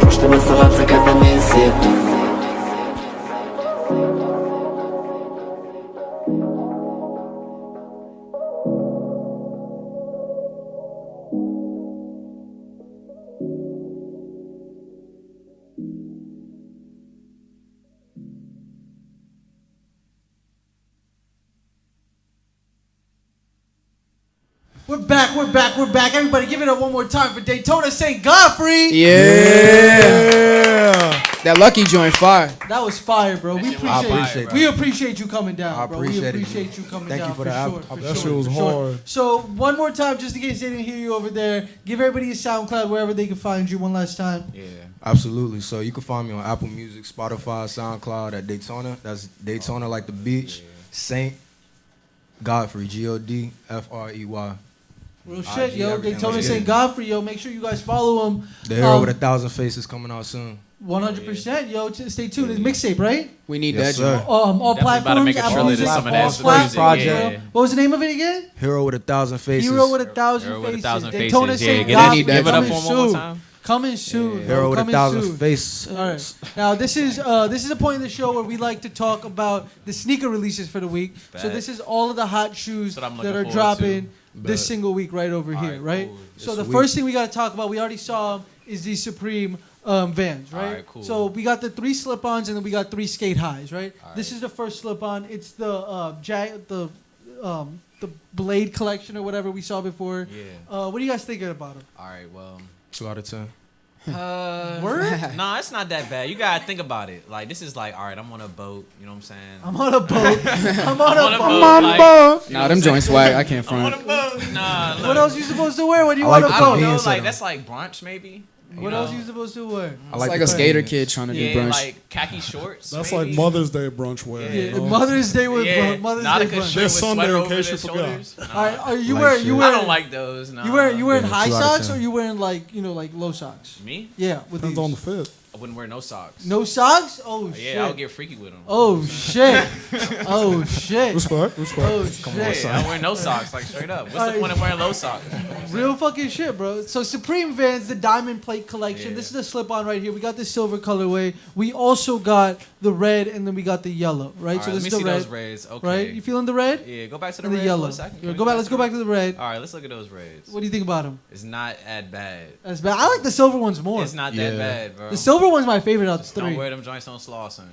Puštena sa lanca kada nisi tu. We're back. Everybody give it up one more time for Daytona St. Godfrey. Yeah. That lucky joint fire. That was fire, bro. We appreciate you coming down, I bro. appreciate We it. appreciate you coming Thank down you for for that. sure. That shit was hard. So one more time, just in case they didn't hear you over there, give everybody a SoundCloud wherever they can find you one last time. Yeah, absolutely. So you can find me on Apple Music, Spotify, SoundCloud at Daytona. That's Daytona like the beach. Saint Godfrey, Godfrey. Real shit, yo. Daytona St. Godfrey, yo. Make sure you guys follow him. The Hero with 1,000 Faces coming out soon. 100%, yo. Stay tuned. It's mixtape, right? We need Yes, that. sir. All platforms. Apple Music, all platforms. What was the name of it again? Hero with 1,000 Faces. Hero with 1,000 faces. Daytona St. Godfrey. Give it up Coming one more soon. time. Coming soon. Hero with Coming 1,000 soon. Faces. All right. Now this is a point in the show where we like to talk about the sneaker releases for the week. So this is all of the hot shoes that are dropping this single week right over here, right? So the first thing we got to talk about, we already saw is the Supreme Vans, right? Alright, cool. So we got the 3 slip-ons and then we got 3 skate highs, right? This is the first slip-on. It's the the Blade collection or whatever we saw before. Yeah. What are you guys thinking about them? All right, well. 2 out of 10. Word? Nah, it's not that bad. You gotta think about it. Like, this is like, all right, I'm on a boat. You know what I'm saying? I'm on a boat. I'm on a boat. I'm on a boat. Nah, them joints swag. I can't front. I'm on a boat. Nah, look. What else you supposed to wear when you I like on a the boat? I don't know, convenience of like, them. that's like brunch, maybe. What else are you supposed to wear? It's like a skater kid trying to do Yeah, brunch. like khaki shorts. That's maybe. like Mother's Day brunch wear. Yeah, Mother's Day with Mother's Not Day a good brunch. shirt This with Sunday, sweater in over case the you forgot. shoulders. All right, are you Light wearing? You shirt. I wearing? don't like those. Nah. You wearing high 2 out of socks 10. or you wearing like like low socks? Me? Yeah, with Depends these. on the fit. I wouldn't wear no socks. No socks? Oh shit. Yeah, I'll get freaky with them. Oh shit. Oh shit. Respect. Oh Yeah, shit. I wear no socks, like straight up. What's Alright. the point of wearing low socks? Real fucking shit, bro. So Supreme Vans, the diamond plate collection. Yeah. This is the slip-on right here. We got the silver colorway. We also got the red, and then we got the yellow, right? All so right, this let me is the see red, those reds. Okay. right? You feeling the red? Yeah, go back to the And red the yellow. for a second. Yeah, go back. Let's go back to the red. All right, let's look at those reds. What do you think about them? It's not that bad. That's bad. I like the silver ones more. It's not that bad, bro. The silver one's my favorite out of the Don't three. wear them joints on Slauson.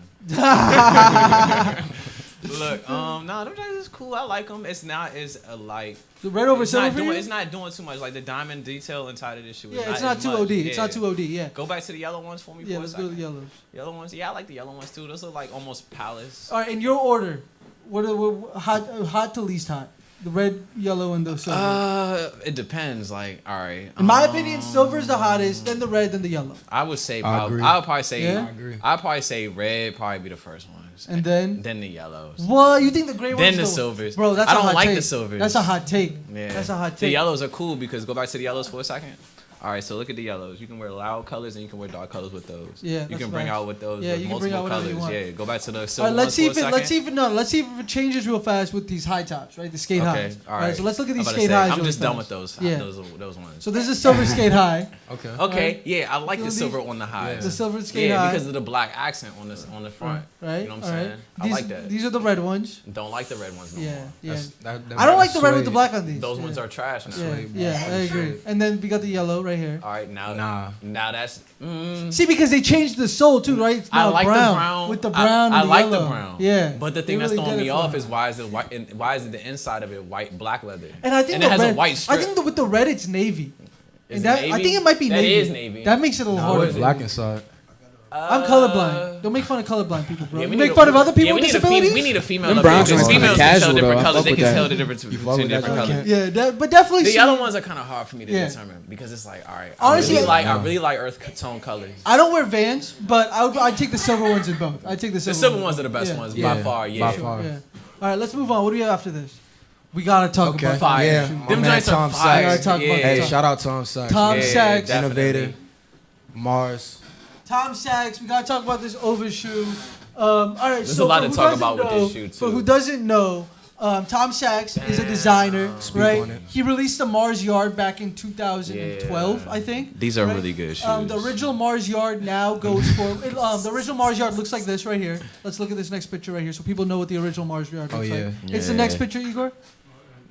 Look, no, them joints is cool. I like them. It's not as like The red over it's silver not for doing. you? It's not doing too much. Like the diamond detail inside of this shoe. Yeah, is it's not as too much. OD. It's Yeah. not too OD. Yeah. Go back to the yellow ones for me. Yeah, for a let's go to the second. yellows. Yellow ones. Yeah, I like the yellow ones too. Those look like almost palace. All right, in your order, what are hot to least hot? The red, yellow, and the silver. It depends. Like, all right. In my opinion, silver is the hottest, then the red, then the yellow. I would say. I agree. I would probably say. Yeah? I agree. I'd probably say red. Probably be the first ones. And then the yellows. What you think the gray ones? Then the though? silvers. Bro, that's I a don't hot like take. the silvers. That's a hot take. Yeah. That's a hot The take. yellows are cool because go back to the yellows for a second. All right, so look at the yellows. You can wear loud colors and you can wear dark colors with those. Yeah, you that's can bring facts. out with those. Yeah, with you can multiple bring out whatever colors. you want. Yeah, go back to the All silver right, let's ones see for if a it second. let's see if it changes real fast with these high tops, right? The skate highs. All right. So let's look at I'm these about to skate say, highs. I'm really just done fast. with those. Yeah. Those ones. So this is silver skate high. Okay. Okay. Yeah, I like the Feeling silver these? on the highs. The silver skate yeah, high. because of the black accent on the front. Right. You know what I'm all saying? right. I These, like that. These are the red ones. Don't like the red ones no Yeah, more. yeah. That I don't like the red with the black on these. Those yeah. ones are trash now. Yeah, yeah, I agree. And then we got the yellow right here. All right, now that's. See, because they changed the sole too, right? It's I now like brown, the brown with the brown. I and the like yellow. the brown. Yeah. But the They thing that's really throwing did me it off for is why is it white? And why is the inside of it white, black leather? And I think and the it has red, a white strip. I think with the red, it's navy. Is And it that navy? I think it might be That navy. is navy. That makes it a little harder. It's black inside. I'm colorblind. Don't make fun of colorblind people, bro. Yeah, you we make need fun a- of other people yeah, with we need a disabilities. we need a female. Them up there, brown because joints kinda females can casual, tell though. different I colors. fuck They with can that. tell the difference between different colors. Yeah, but definitely. The see- yellow ones are kind of hard for me to Yeah. determine because it's like, all right, Honestly, I really like earth tone colors. I don't wear Vans, but I'd take the silver ones in both. I'd take the silver. The silver ones are the best Yeah. ones Yeah. by far. Yeah, By far. Yeah. All right, let's move on. What do we have after this? We gotta talk Okay. about Fire. Yeah, Them my man joints are Tom fire. We gotta Sachs. talk about Hey, Tom. shout out Tom Sachs. Tom Yeah, Sachs. definitely. Innovator. Mars. Tom Sachs. We gotta talk about this overshoe. All right, There's so a lot for to who talk doesn't about with know- this shoe, For too. who doesn't know, Tom Sachs is a designer, Speak right? on it. He released the Mars Yard back in 2012, Yeah. I think. These are right? really good shoes. The original Mars Yard now goes for the original Mars Yard looks like this right here. Let's look at this next picture right here, so people know what the original Mars Yard looks Oh, yeah. like. It's the Yeah. next picture, Igor.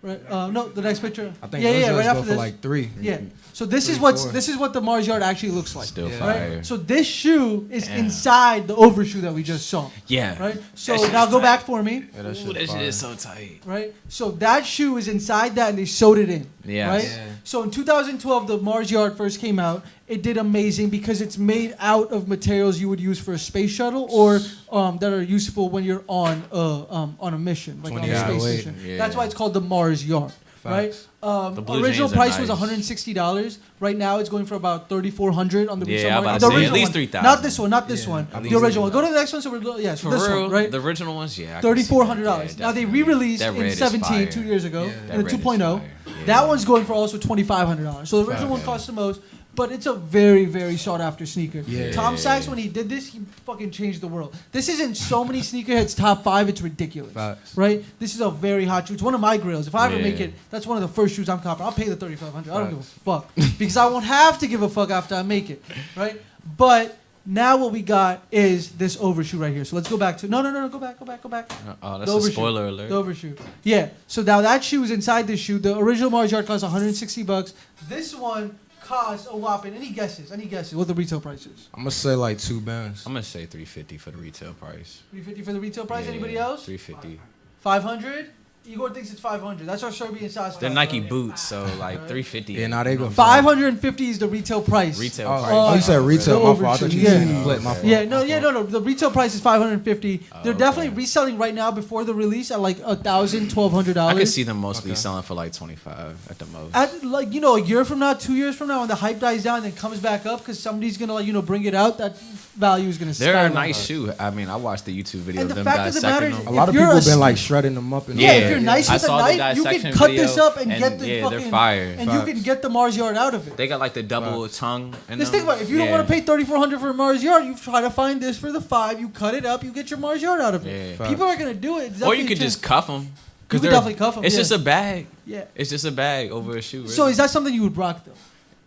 Right? No, the next picture. I think yeah, those yeah, joints right go after for this. like 3. Yeah. So this is 3, what 4. this is what the Mars Yard actually looks like. Still Yeah. fire. Right? So this shoe is Yeah. inside the overshoe that we just saw. Yeah. Right? So That shit now is go tight. back for me. Yeah, that Ooh, shit that shit fire. is so tight. Right? So that shoe is inside that and they sewed it in. Yeah. Right? Yeah. So in 2012, the Mars Yard first came out. It did amazing because it's made out of materials you would use for a space shuttle or that are useful when you're on a mission, like on a 28. space mission. Yeah. That's why it's called the Mars Yard. Right? Facts. The blue Original jeans are price was nice. $160. Right now, it's going for about $3,400 on the Yeah, resale I'm market. about The to say, at original least one. 3,000. Not this one. Not this Yeah, one. at The least original one. Go to the next one. So we're yeah. So For this real, one, right? the original ones, yeah. I can see $3,400. that. Now they Definitely. re-released That in red is 17 fire. 2 years ago Yeah. in That a red is 2.0. fire. Yeah. That one's going for also $2,500. So the original one Okay. cost the most, but it's a very, very sought after sneaker. Yeah. Tom Sachs, when he did this, he fucking changed the world. This isn't so many sneakerheads top 5. It's ridiculous. Facts. Right? This is a very hot shoe. It's one of my grails. If I ever Yeah. make it, that's one of the first shoes I'm copping. I'll pay the $3,500. I don't give a fuck because I won't have to give a fuck after I make it. Right? But now what we got is this overshoe right here. So let's go back to no. Go back. Oh, that's The a overshoe. spoiler alert. The overshoe. Yeah. So now that shoe is inside this shoe. The original Mars Yard costs $160. This one costs a whopping. Any guesses? What the retail price is? I'm going to say like 2 bands. I'm gonna say $350 for the retail price. $350 for the retail price. Yeah, Anybody else? $350. 500. Igor thinks it's 500. That's our Serbian size. They're Nike boots, so like 350. Yeah, now they go 550 is the retail price. Retail Oh, price. you said retail. My fault. I thought you said flip. My fault. Yeah, no. The retail price is 550. They're definitely reselling right now before the release at like $1,000, $1,200. I could see them mostly selling for like 25 at the most. At like a year from now, 2 years from now, when the hype dies down and then comes back up because somebody's gonna like bring it out, that value is gonna. They're a nice shoe. I mean, I watched the YouTube video And of the them fact of the dissecting matter is, them. A lot of people have been like shredding them up. And Yeah, if you're nice I with a saw the knife, you can dissection cut video, this up and get the they're fucking fire. and you can get the Mars Yard out of it. They got like the double tongue. Just think about it. If you don't want to pay $3,400 for a Mars Yard, you try to find this for the $5. You cut it up, you get your Mars Yard out of it. Yeah. People are gonna do it. It's Or you definitely could just cuff them. You could definitely cuff them. It's yeah. just a bag. Yeah. It's just a bag over a shoe. Really. So is that something you would rock though?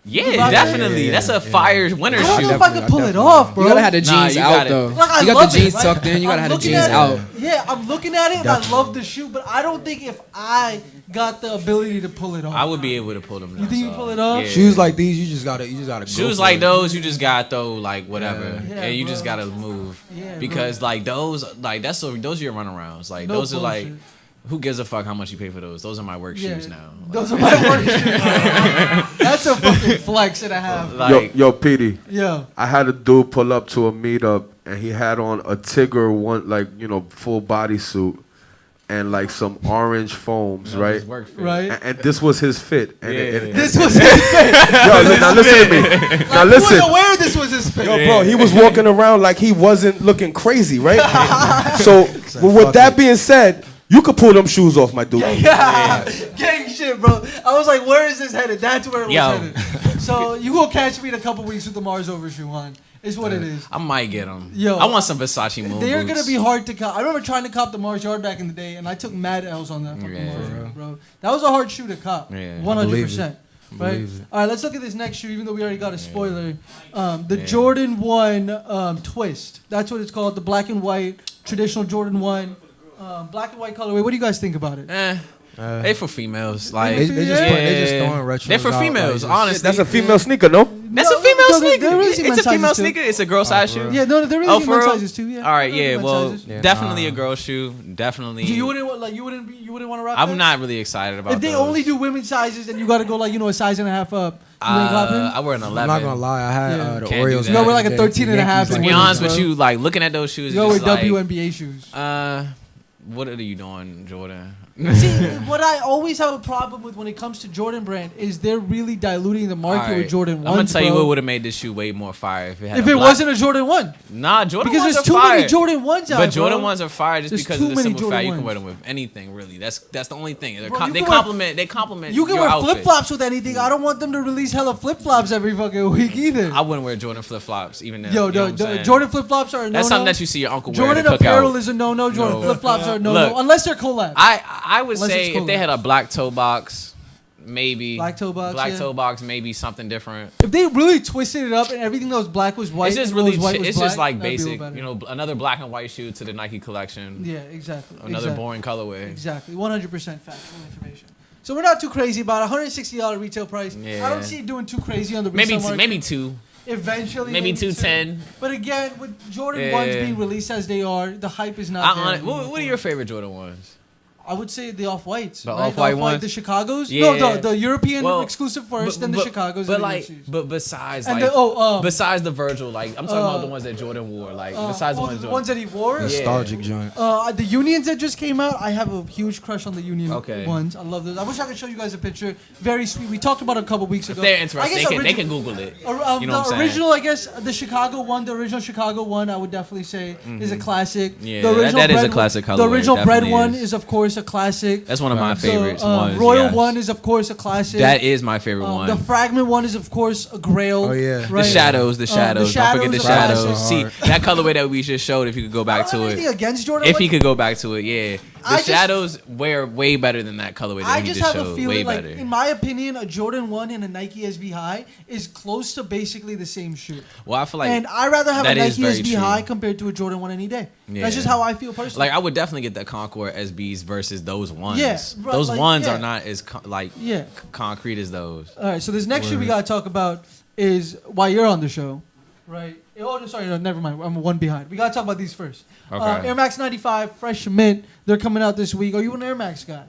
Yeah, definitely. That's a fire winter shoe. I don't know if I could pull it off, bro. You gotta have the jeans out though. Like, you got the jeans tucked in. You gotta have the jeans out. Yeah, I'm looking at it and I love the shoe, but I don't think if I got the ability to pull it off. I would be able to pull them. You think you pull it off? Yeah. Shoes like these, you just gotta go Shoes for like it. those, you just gotta throw like whatever, Yeah, and you bro. just gotta move. Yeah, because like those, like those are your runarounds. Like No those are like, bullshit. who gives a fuck how much you pay for those? Those are my work shoes now. Those are my work shoes. That's a fucking flex and a half. Yo, Petey. Yeah. I had a dude pull up to a meetup and he had on a Tigger full bodysuit and like some orange foams, right? Right. And this was his fit. And This was his fit. Yo, now listen to me. Now listen. I wasn't aware this was his fit. Yo, bro, he was walking around like he wasn't looking crazy, right? So, with that being said, you could pull them shoes off, my dude. Yeah. Gang shit, bro. I was like, where is this headed? That's where it was headed. So you gonna catch me in a couple weeks with the Mars Overshoe on. Is what it is. I might get them. Yo, I want some Versace moon They're boots. gonna be hard to cop. I remember trying to cop the Mars Yard back in the day, and I took mad L's on that fucking Mars Yard, bro. That was a hard shoe to cop. 100%. Right. All right. Let's look at this next shoe. Even though we already got a spoiler, the Jordan 1 Twist. That's what it's called. The black and white traditional Jordan 1, black and white colorway. What do you guys think about it? They for females. Like they just throwing retros. They're for out, females. like, honestly, That's a female sneaker, no? That's a female sneaker. They're releasing It's men's a female sizes, too. sneaker. It's a girl size shoe. Yeah, no, they're releasing men's sizes too. Yeah. All right, They're yeah. men's Well, sizes. definitely a girl shoe. Definitely. You wouldn't want to rock. I'm that? not really excited about. If they those. only do women's sizes, then you got to go like a size and a half up. You ain't popping? I wear an 11. I'm not gonna lie, I had the Can't do Oreos. that. You gotta wear like a 13 and a half. To be honest with you, like looking at those shoes, You gotta it's wear just like, WNBA shoes. what are you doing, Jordan? See, what I always have a problem with when it comes to Jordan brand is they're really diluting the market All right, with Jordan 1s. I'm gonna tell you bro. what would have made this shoe way more fire if it had. If a it black- wasn't a Jordan 1. Nah, Jordan Because 1s there's are too fire. many Jordan 1s out, But Jordan bro. 1s are fire just There's because too of the many simple fact Jordan you can 1s. wear them with anything really. That's the only thing. Bro, you They can wear- complement. You can your wear outfit. flip flops with anything. I don't want them to release hella flip flops every fucking week either. I wouldn't wear Jordan flip flops even now. Yo, you know what I'm saying? Jordan flip flops are a no-no. That's something that you see your uncle wear Jordan to cook apparel out. is a no-no. Jordan No. flip flops are a no-no. Look, Unless they're collab. I would Unless say it's if they collab. had a black toe box, maybe Black toe box, black yeah. toe box, maybe something different. If they really twisted it up and everything that was black was white, It's just and what really, was white was it's just black, like that'd be a basic, little better. you know, another black and white shoe to the Nike collection. Yeah, exactly. Another exactly. boring colorway. Exactly, 100% factual information. So we're not too crazy about it. $160 retail price. Yeah. I don't see it doing too crazy on the resale market. Maybe two. Eventually, Maybe 210. But again, with Jordan Yeah. 1s being released as they are, the hype is not there. What are your favorite Jordan ones? I would say the off-whites. The right? off-white ones? The Chicago's? Yeah. No, the European Well, exclusive first, then the Chicago's But and the like, UFCs. but besides, And like, the- besides the Virgil, like, I'm talking about the ones that Jordan wore, like, besides the ones that he wore? Nostalgic joint. The Unions that just came out, I have a huge crush on the Union Okay. ones. I love those. I wish I could show you guys a picture. Very sweet. We talked about it a couple weeks ago. If they're I interested, guess they can Google it. You know the what I'm saying? original, I guess, the Chicago one, the original Chicago one, I would definitely say is a classic. Yeah, the original that is a bread classic one, colorway, The original bread definitely one is. is, of course, a classic. That's one of my favorites ones. Royal yes. one is, of course, a classic. That is my favorite one. The Fragment one is, of course, a grail. Oh, yeah. Right? The shadows. Don't forget the are shadows. classic. See, that colorway that we just showed, if you could go back to Anything it. against Jordan? If he could go back to it, yeah. I The just- shadows wear way better than that colorway that I he just just have a showed. feeling, Way like, better. in my opinion, a Jordan 1 and a Nike SB High is close to basically the same shoe. Well, I feel like and I'd rather have a that is Nike very SB true. High compared to a Jordan 1 any day. Yeah. That's just how I feel personally. Like I would definitely get the Concord SBs versus those ones. Yeah, right, those like, ones yeah. are not as concrete as those. All right, so this next shoe we got to talk about is why you're on the show, Right. Oh, no, sorry. No, never mind. I'm one behind. We got to talk about these first. Okay. Air Max 95, fresh mint. They're coming out this week. Are you an Air Max guy?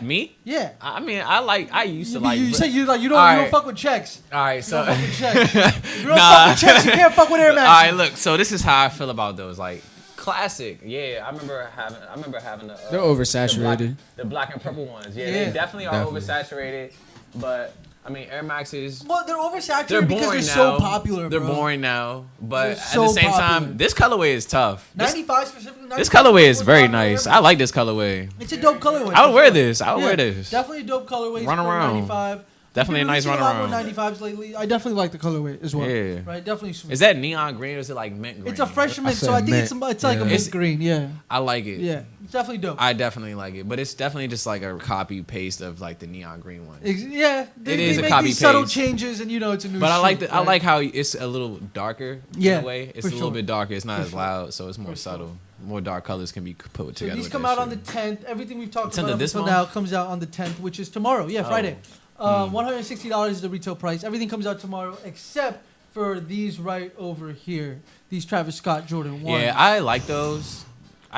Me? Yeah. I mean, I used to like. You said you don't fuck with checks. All right, so you don't fuck with checks. If you don't fuck with checks, you can't fuck with Air Max. All right, look. So this is how I feel about those. Like classic. Yeah, I remember having the. They're oversaturated. The black and purple ones. Yeah, they definitely are oversaturated. But I mean, Air Maxes. Well, they're oversaturated because they're so popular. They're bro. boring now, but So at the same popular. time, this colorway is tough. 95 specifically. This colorway is very nice. I like this colorway. It's a dope colorway. I would wear this. I would wear this. Definitely a dope colorway. Run around. 95. Definitely a nice run around. A lot more 95s lately. I definitely like the colorway as well. Yeah. Right. Definitely sweet. Is that neon green or is it like mint green? It's a fresh mint, so I think it's like a mint green. Yeah. I like it. Yeah. It's definitely dope. I definitely like it, but it's definitely just like a copy paste of like the neon green one. Yeah. It is they a make copy these subtle paste. changes, and it's a new. But I like shoot, I like how it's a little darker. Yeah, In a way, it's for a little sure. bit darker. It's not For as sure. loud, so it's more subtle. More dark colors can be put So together. these with come that out shit. on the 10th. Everything we've talked 10th about of this until month? now comes out on the 10th, which is tomorrow. Yeah, Friday. $160 is the retail price. Everything comes out tomorrow except for these right over here. These Travis Scott Jordan 1. Yeah, I like those.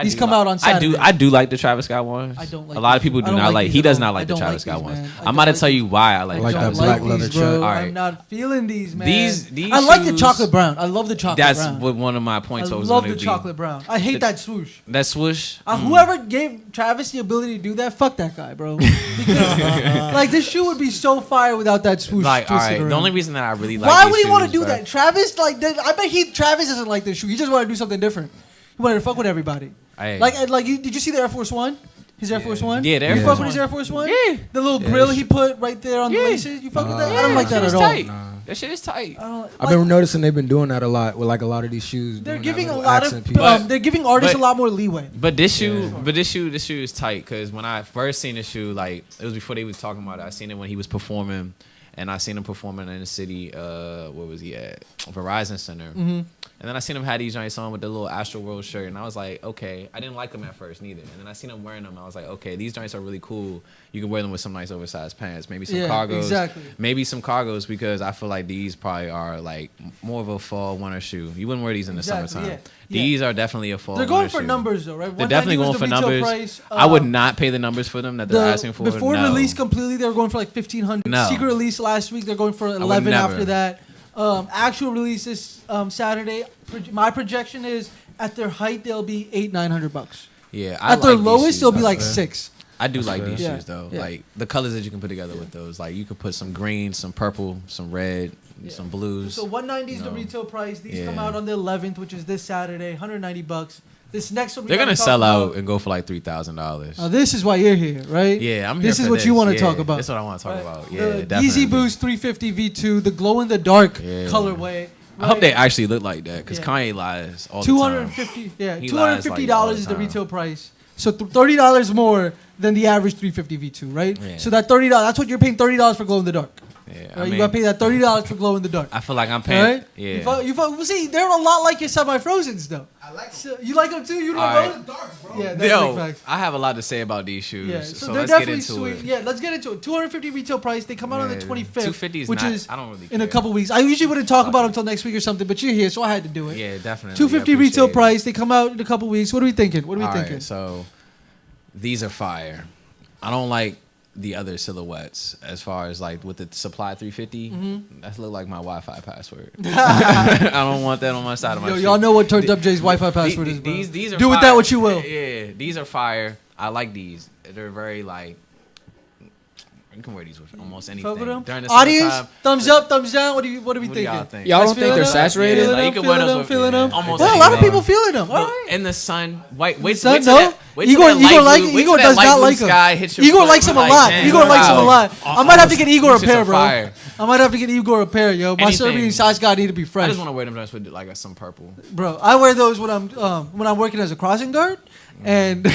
These come out on Saturday. I do like the Travis Scott ones. I don't like a lot of these. people I do don't not like like. these He at does all. not I like the don't Travis like Scott these, ones. man. I I'm about to don't tell like you why I like like the that Travis black Scott. leather these, bro. shirt. All right. I'm not feeling these, man. These I like the shoes- chocolate brown. I love the chocolate That's brown. what one of my points I was love gonna the be. chocolate brown. I hate that swoosh. That swoosh. Whoever gave Travis the ability to do that, fuck that guy, bro. Because, like, this shoe would be so fire without that swoosh. Like, all twisted right. The around. only reason that I really like. Why these would he want to shoes, do bro- that? Travis, like, I bet Travis doesn't like this shoe. He just wanted to do something different. He wanted to fuck with everybody. Hey. Did you see the Air Force One? His Air Force One? Yeah, the Air You Force fuck with his One. Air Force One? Yeah. The little grill he put right there on the laces? You fuck with that? I don't like that at all. Tight. That shit is tight. I've been noticing they've been doing that a lot with like a lot of these shoes. They're doing giving that a little lot accent of piece. they're giving artists a lot more leeway. But this shoe, this shoe is tight because when I first seen the shoe, like it was before they was talking about it. I seen it when he was performing, and I seen him performing in the city. Where was he at? Verizon Center. Mhm. And then I seen him had these joints on with the little Astro World shirt, and I was like, okay. I didn't like them at first neither, and then I seen him wearing them. I was like, okay, these joints are really cool. You can wear them with some nice oversized pants, maybe some cargos, exactly. maybe some cargos because I feel like these probably are like more of a fall winter shoe. You wouldn't wear these in the Exactly, summertime. yeah. These are definitely a fall. They're going winter for shoe. numbers though, right? They're definitely 190 was going the for retail numbers. price. I would not pay the numbers for them that they're asking for. Before no. release completely, they were going for like 1,500. No. Secret release last week, they're going for would 11 never. after that. Actual release this Saturday. My projection is at their height they'll be $800-900. Yeah, I at their like these lowest shoes, they'll be though. like $600. I do like these Yeah, shoes though. yeah. Like the colors that you can put together with those. Like you could put some green, some purple, some red, some blues. So 190 is you the know. retail price. These Yeah. come out on the 11th, which is this Saturday. $190. This next one we They're gotta gonna talk sell about- out and go for like $3,000. This is why you're here, right? Yeah, I'm here. This is for what you want to Yeah, talk about. That's what I want to talk about. Yeah, The definitely. Yeezy Boost 350 V2, the glow in the dark Yeah. colorway. I hope they actually look like that because Yeah. Kanye lies all the time. 250. Yeah, He $250 lies, like, all is the time. retail price. So $30 more than the average 350 V2, right? Yeah. So that $30, that's what you're paying $30 for glow in the dark. Yeah, Right? I mean, you gotta pay that $30 for glow in the dark. I feel like I'm paying. Right? Yeah. You see, they're a lot like your semi-frozens though. I like them. You like them too? You All like right. those? Yeah, that's Yo, big facts. I have a lot to say about these shoes. Yeah, so they're let's get definitely into sweet. it. Yeah, let's get into it. 250 retail price. They come out on the Yeah, 25th, 250 is which not- is I don't really in a care. couple weeks. I usually wouldn't talk about them until next week or something, but you're here, so I had to do it. Yeah, definitely. 250 I retail appreciate it. price. They come out in a couple weeks. What are we thinking? What are we All thinking? right, so these are fire. I don't like the other silhouettes as far as like with the supply 350. Mhm. That look like my Wi-Fi password. I don't want that on my side of my Yo, shoe. y'all know what Turned Up J's Wi-Fi password is, bro. These are Do with fire. that what you will. Yeah, these are fire. I like these. They're very like. You can wear these with almost anything. Fuck with them? During the Audience, summertime, thumbs up, thumbs down. What do we What do thinking? y'all think? Y'all don't Guys think feeling they're them? saturated? Feeling Like, you them, can wear feeling those them, with- feeling them. almost Well, a lot of anything. people feeling them. All Look, right. in the sun, wait Son, till no. that- wait till Igor, that light Igor like blue- wait Igor till does that not light like blue them. sky hits your Igor foot, likes them a like, lot. damn, Igor likes them a wow. lot. I might have to get Igor a These shits pair, are bro. fire. I might have to get Igor a pair, yo. My Anything. Serbian size guy need to be I fresh, just want to wear them just with like some purple. bro. I wear those when I'm working as a crossing guard, and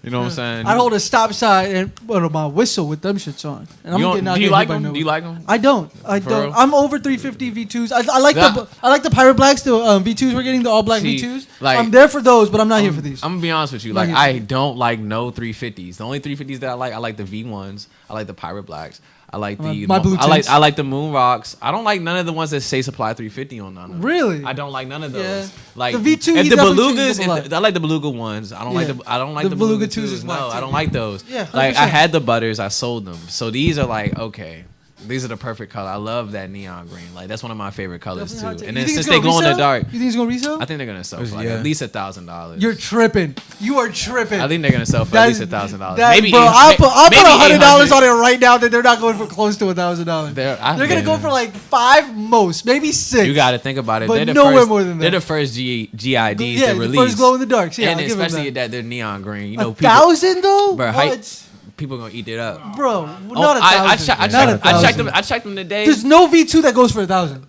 You know what I'm saying? I hold a stop sign and my whistle with them shits on. And I'm You don't- getting out do you there like hit by them? no Do you one. like them? I don't. I For don't. real? I'm over 350 V2s. I like Yeah. I like the Pirate Blacks. The V2s we're getting, the all black See, V2s. like- I'm there for those, but I'm not here for these. I'm gonna be honest with you. Not Like here. I don't like no 350s. The only 350s that I like the V1s. I like the Pirate Blacks. I like My blue I like the Moon Rocks. I don't like none of the ones that say Supply 350 on none of them. Really? I don't like none of those. Yeah. Like The V2, if he the definitely Belugas, changes them a lot. I like the Beluga ones. I don't like the Beluga Beluga 2s is 2s. whack No, too. I don't like those. Yeah, like I 100%. had the Butters, I sold them. So these are like okay. These are the perfect color. I love that neon green. Like that's one of my favorite colors Definitely hot too. take. And You then think since it's they gonna glow in the resell? dark, You think it's gonna resell? I think they're gonna sell for like Yeah. at least $1,000. You're tripping. You are tripping. I think they're gonna sell for That at least is- $1,000. that- Maybe bro, I'll put maybe $100 on it right now that they're not going for close to $1,000. They're gonna go for like 5 most, maybe 6. You got to think about it. But They're the nowhere first, more than that. They're the first GIDs Yeah, to the release. first glow in the darks. Yeah, and I'll give 'em especially that. that they're neon green. You know, 1,000 though? Bro, What? people gonna eat it up. Bro, Oh, not 1,000. I checked them. I checked them today. There's no V2 that goes for 1,000.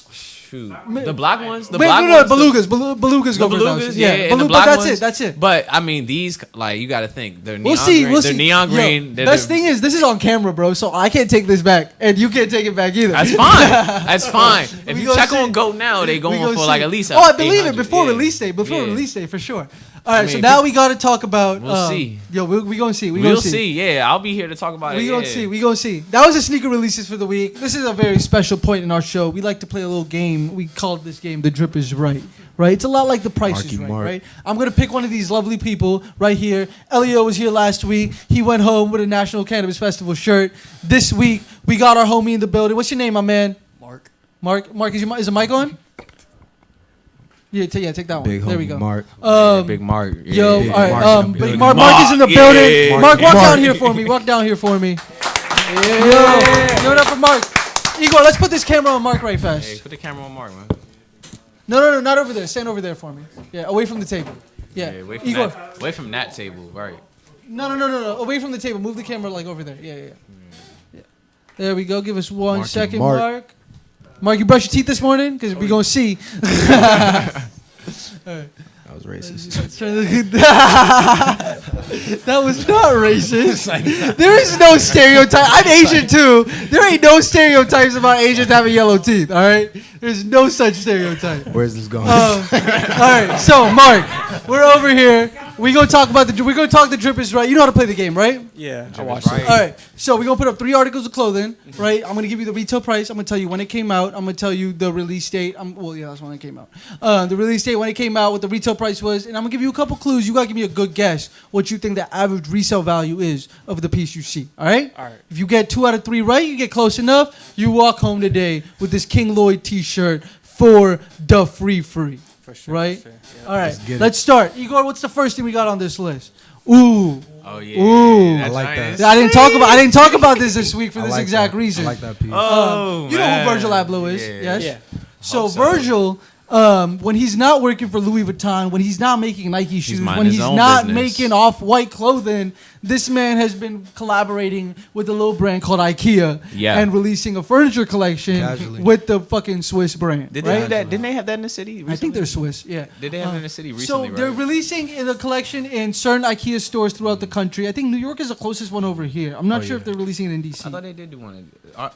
Shoot, the black ones. The Wait, black no, ones. Belugas. Belugas The go for 1,000. belugas, yeah, and the but black that's ones. it. That's it. But I mean, these like you got to think they're neon We'll see. green. We'll they're see. neon Yo, green. They're best thing is this is on camera, bro. So I can't take this back, and you can't take it back either. That's fine. That's fine. If We you gonna check see. on Go now, they We going gonna for see. like at least. Oh, I believe it 800, before yeah. release day. Before Yeah. release day for sure. All right, I so mean, now we got to talk about. We'll see. Yo, we gonna see. We We'll gonna see. Yeah, I'll be here to talk about it. We yeah. gonna see. We gonna see. That was the sneaker releases for the week. This is a very special point in our show. We like to play a little game. We called this game "The Drip Is Right." Right? It's a lot like The Price Is Right. Right? I'm gonna pick one of these lovely people right here. Elio was here last week. He went home with a National Cannabis Festival shirt. This week we got our homie in the building. What's your name, my man? Mark. Mark, is the mic on? Yeah, take that one. Big There we homie go. Mark. Big Mark. Yeah, Yo, Big all right. Mark in the Big building. Mark is in the Mark, building. yeah. Mark, walk Mark. down here for me. Walk down here for me. Yo, give it up for Mark. Igor, let's put this camera on Mark right fast. Hey, put the camera on Mark, man. No, not over there. Stand over there for me. Yeah, away from the table. Yeah, Away from Igor. that. Away from that table, right? No. Away from the table. Move the camera like over there. Yeah. There we go. Give us 1 second, Mark. Mark. Mark, you brush your teeth this morning? Because we going to see. That was racist. That was not racist. There is no stereotype. I'm Asian too. There ain't no stereotypes about Asians having yellow teeth. All right, there's no such stereotype. Where's this going? All right, so Mark, we're over here. We gonna talk about the. We're gonna talk the Drip Is Right. You know how to play the game, right? Yeah, I Drip watched Is it. Right. All right, so we're gonna put up 3 articles of clothing, right? I'm gonna give you the retail price. I'm gonna tell you when it came out. I'm gonna tell you the release date. That's when it came out. The release date, when it came out, what the retail price was, and I'm gonna give you a couple clues. You gotta give me a good guess what you think the average resale value is of the piece you see. All right? All right. If you get 2 out of 3 right, you get close enough. You walk home today with this King Lloyd T-shirt for the free. For sure. Right? For sure. Yeah. All right. get it. Let's start. Igor, what's the first thing we got on this list? Ooh. Oh yeah. Ooh. That I like giant that. is- I didn't talk about this week for I this like exact that. reason. I like that piece. Oh, You know man. who Virgil Abloh is, Yeah. yes? Yeah. So Hope so. Virgil, when he's not working for Louis Vuitton, when he's not making Nike shoes, minding when his he's own not business. making off-white clothing, this man has been collaborating with a little brand called IKEA Yeah. and releasing a furniture collection Casually. with the fucking Swiss brand. Did they right? do that? Didn't they have that in the city? Recently? I think they're Swiss, yeah. Did they have it in the city So recently? they're right? releasing the collection in certain IKEA stores throughout the country. I think New York is the closest one over here. I'm not sure if they're releasing it in DC. I thought they did do one.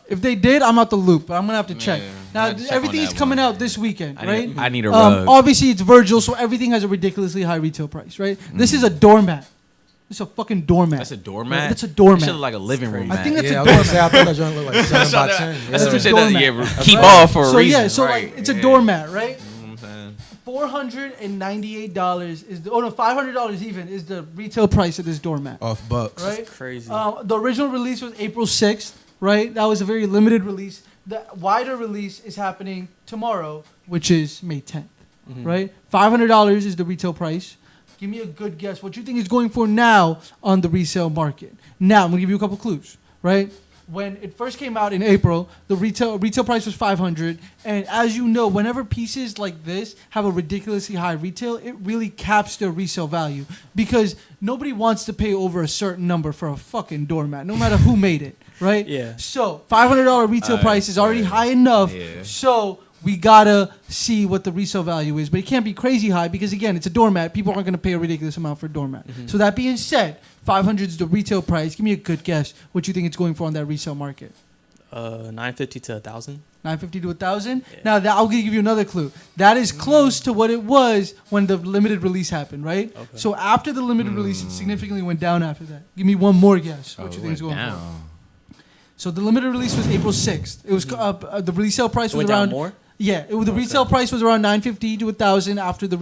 If they did, I'm out the loop, but I'm gonna have to check. Yeah, Now I have to check on everything's that coming one. out this weekend, right? I need a rug. Obviously, it's Virgil, so everything has a ridiculously high retail price, right? This is a doormat. It's a fucking doormat. That's a doormat. That's a doormat. It should look like a living room. I think mat. that's Yeah, a I was gonna say, I doormat. thought that joint looked like 7 by 10. That's what It's a you said. doormat. Keep Right? off for a So reason. yeah, so right, like it's a yeah. doormat, right? You know what I'm saying? $498 is $500 even is the retail price of this doormat. Off bucks. Right? Crazy. The original release was April 6th, right? That was a very limited release. The wider release is happening tomorrow, which is May 10th, right? $500 is the retail price. Give me a good guess. What you think is going for now on the resale market? Now, I'm going to give you a couple clues, right? When it first came out in April, the retail price was $500, and as you know, whenever pieces like this have a ridiculously high retail, it really caps their resale value because nobody wants to pay over a certain number for a fucking doormat, no matter who made it, right? Yeah. So $500 retail price is already high enough. Yeah. So we gotta see what the resale value is, but it can't be crazy high because again, it's a doormat. People aren't gonna pay a ridiculous amount for a doormat. So that being said, $500 is the retail price. Give me a good guess what you think it's going for on that resale market. $950 to $1,000. $950 to $1,000. Now I'll give you another clue. That is close to what it was when the limited release happened, right? Okay. So after the limited release, it significantly went down after that. Give me one more guess. What you think it's going down. for? So the limited release was April 6th. It was the resale price was went around down more? Yeah, the retail price was around $950 to $1,000 after the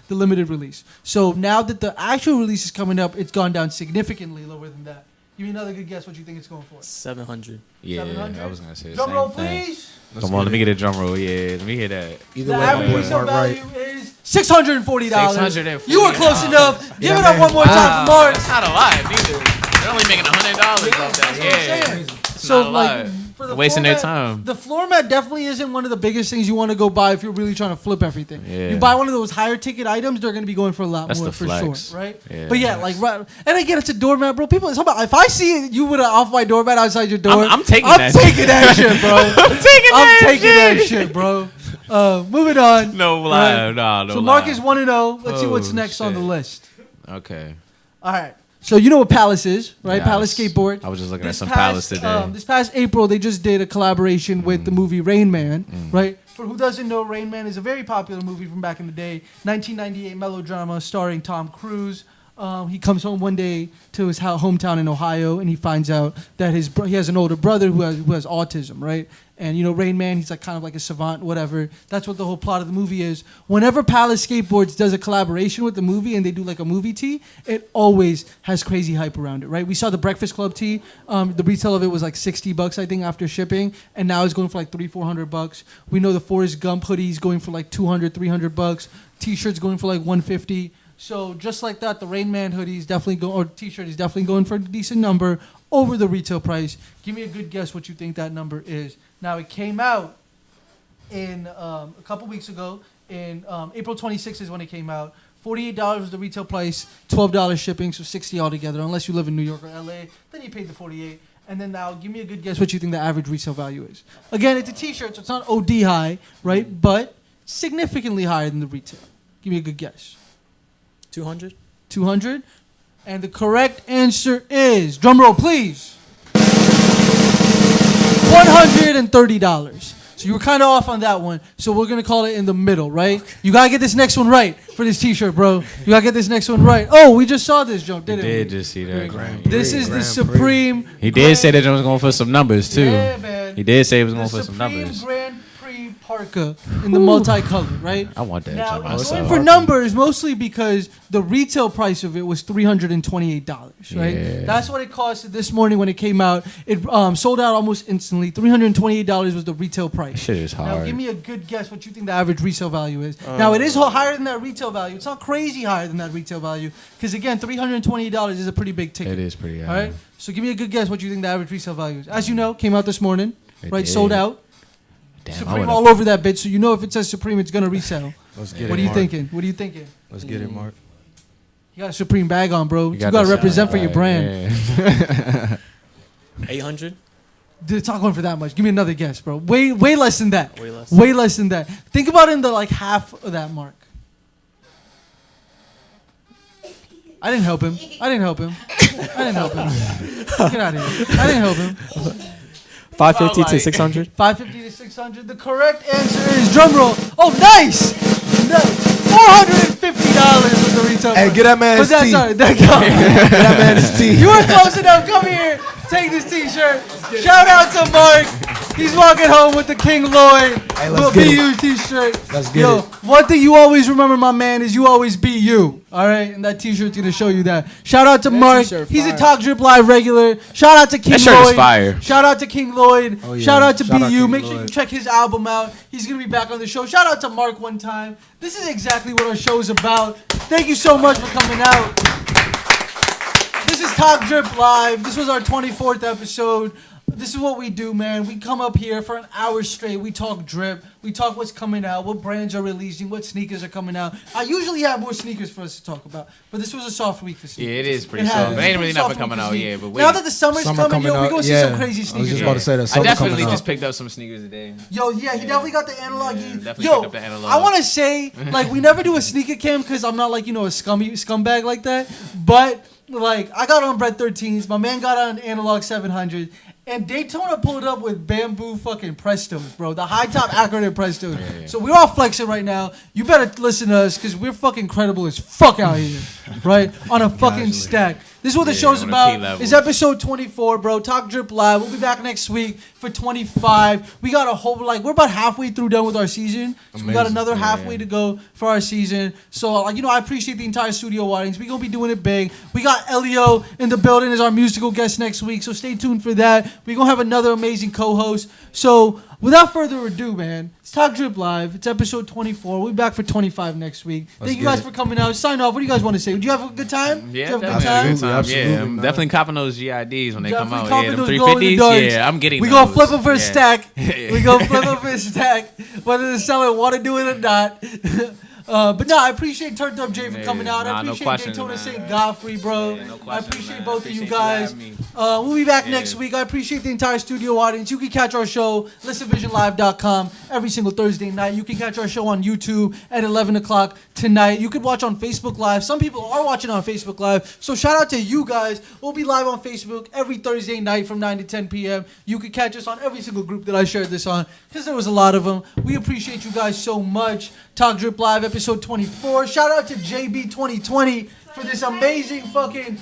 limited release. So now that the actual release is coming up, it's gone down significantly lower than that. Give me another good guess what you think it's going for. 700. Yeah, 700? I was gonna say the Drum same roll, thing. please. Come on, let me get a drum roll. Yeah, let me hear that. The average resale value is $640. $640. You were close enough. Give it man. up one more time for Mark. That's not a lot, neither. They're only making $100 off that. Yeah. It's So not a like lot. for the Wasting floor their mat, time. The floor mat definitely isn't one of the biggest things you want to go buy if you're really trying to flip everything. Yeah. You buy one of those higher ticket items, they're going to be going for a lot That's more the for flex. sure, right? Yeah, but yeah, like right, and again, it's a doormat, bro. People, if I see you with an off-white doormat outside your door, I'm taking that shit, bro. I'm taking that shit, bro. Moving on. No lie, no So lie. Mark is 1-0. Let's see what's Oh, next on the shit. list. Okay. All right. So you know what Palace is, right? Yes. Palace Skateboard. I was just looking at This some past, Palace today. This past April, they just did a collaboration with the movie Rain Man, right? For who doesn't know, Rain Man is a very popular movie from back in the day, 1998 melodrama starring Tom Cruise. He comes home one day to his hometown in Ohio, and he finds out that he has an older brother who has autism, right? And you know, Rain Man, he's like kind of like a savant, whatever. That's what the whole plot of the movie is. Whenever Palace Skateboards does a collaboration with the movie and they do like a movie tee, it always has crazy hype around it, right? We saw the Breakfast Club tee. The retail of it was like $60, I think, after shipping, and now it's going for like $300-400. We know the Forrest Gump hoodie is going for like $200-300. T-shirts going for like $150. So just like that, the Rain Man hoodie is definitely or T-shirt is definitely going for a decent number over the retail price. Give me a good guess what you think that number is. Now it came out in a couple weeks ago. In April 26th is when it came out. $48 was the retail price, $12 shipping, so $60 altogether. Unless you live in New York or LA, then you paid the $48. And then now, give me a good guess what you think the average resale value is. Again, it's a T-shirt, so it's not OD high, right? But significantly higher than the retail. Give me a good guess. 200. 200. And the correct answer is, drum roll please, $130. So you were kind of off on that one. So we're going to call it in the middle, right? Okay. You got to get this next one right for this T-shirt, bro. You got to get this next one right. Oh, we just saw this joke, didn't we? Did just see that. This is the Supreme. He did say that John was going for some numbers, too. Yeah, man. He did say he was going for some numbers. Supreme Grand Prix parka in the multicolored, right? I want that. Now, I'm going for numbers mostly because the retail price of it was $328, right? Yeah. That's what it costed this morning when it came out. It sold out almost instantly. $328 was the retail price. Shit is hard. Now, give me a good guess what you think the average resale value is. Now, it is higher than that retail value. It's not crazy higher than that retail value because, again, $328 is a pretty big ticket. It is pretty high. All right? So give me a good guess what you think the average resale value is. As you know, came out this morning, right? did. Sold out. Damn, Supreme all over that bitch, so you know if it says Supreme, it's going to resell. Let's get What it, are you Mark. thinking? What are you thinking? Let's get it, Mark. You got a Supreme bag on, bro. You got the to represent for sound, your brand. yeah. 800. Dude, it's not going for that much. Give me another guess, bro. Way less than that. Way less. Way less than that. Think about it in the like half of that mark. I didn't help him. I didn't help him. Get out of here. I didn't help him. 550 to 600. 550 to 600. The correct answer is drum roll. Oh, nice. $450 was the retail. Hey, get that man his tea. Sorry, that Get that man his tea. You were close enough. Come here. Take this T-shirt. Shout out to Mark. He's walking home with the King Lloyd BU T-shirt. Let's get it. One thing you always remember, my man, is you always be you. All right, and that T-shirt's gonna show you that. Shout out to Mark. He's a Talk Drip Live regular. Shout out to King That shirt Lloyd. is fire. Shout out to King Lloyd. Oh, yeah. Shout out to Shout out BU. King Make sure you Lloyd. check his album out. He's gonna be back on the show. Shout out to Mark one time. This is exactly what our show's about. Thank you so much for coming out. This is Talk Drip Live. This was our 24th episode. This is what we do, man. We come up here for an hour straight. We talk drip. We talk what's coming out, what brands are releasing, what sneakers are coming out. I usually have more sneakers for us to talk about, but this was a soft week for sneakers. Yeah, it is pretty It has. soft. It ain't It's really pretty nothing soft coming week out for yet, but wait. now that the summer's Summer coming, yo, we coming gonna out, see yeah. some crazy I was sneakers. just about to say that. I Summer definitely coming just out. picked up some sneakers today. Yo, yeah, he definitely got the analog. definitely Yo, picked up the analog. I want to say, like, we never do a sneaker cam because I'm not like, you know, a scumbag like that. But like, I got on Bread 13s. My man got on Analog 700. And Daytona pulled up with bamboo fucking Prestos, bro. The high top acronym Prestos. Yeah. So we're all flexing right now. You better listen to us because we're fucking credible as fuck out here, right? On a fucking stack. This is what the Yeah, show's on a P about. level. It's episode 24, bro. Talk Drip Live. We'll be back next week for 25. We got a whole, like, we're about halfway through done with our season. So we got Amazing. another Yeah. halfway to go for our season. So, like, you know, I appreciate the entire studio audience. We're going to be doing it big. We got Elio in the building as our musical guest next week. So stay tuned for that. We're going to have another amazing co-host. So without further ado, man, it's Talk Drip Live. It's episode 24. We'll be back for 25 next week. Thank you guys for coming out. Sign off. What do you guys want to say? Did you have a good time? Yeah, Did you have a good definitely. time? Absolutely, Yeah, I'm man. definitely copping those GIDs when they come out. Definitely Yeah, them copping those glow in the 350s. darks. Yeah, I'm getting We those. gonna flip them for a Yeah. stack. Yeah. We gonna flip them for a stack, whether the seller want to do it or not. But no, I appreciate Turned Up Jay for Yeah, coming out. I nah, no appreciate questions, Daytona man. St. Godfrey, bro. Yeah, no I question, appreciate man. both Appreciate of you you guys. having me. We'll be back Yeah. next week. I appreciate the entire studio audience. You can catch our show, listenvisionlive.com, every single Thursday night. You can catch our show on YouTube at 11 o'clock tonight. You could watch on Facebook Live. Some people are watching on Facebook Live. So shout out to you guys. We'll be live on Facebook every Thursday night from 9 to 10 p.m. You can catch us on every single group that I shared this on because there was a lot of them. We appreciate you guys so much. Talk Drip Live, episode 24. Shout out to JB2020 for this amazing fucking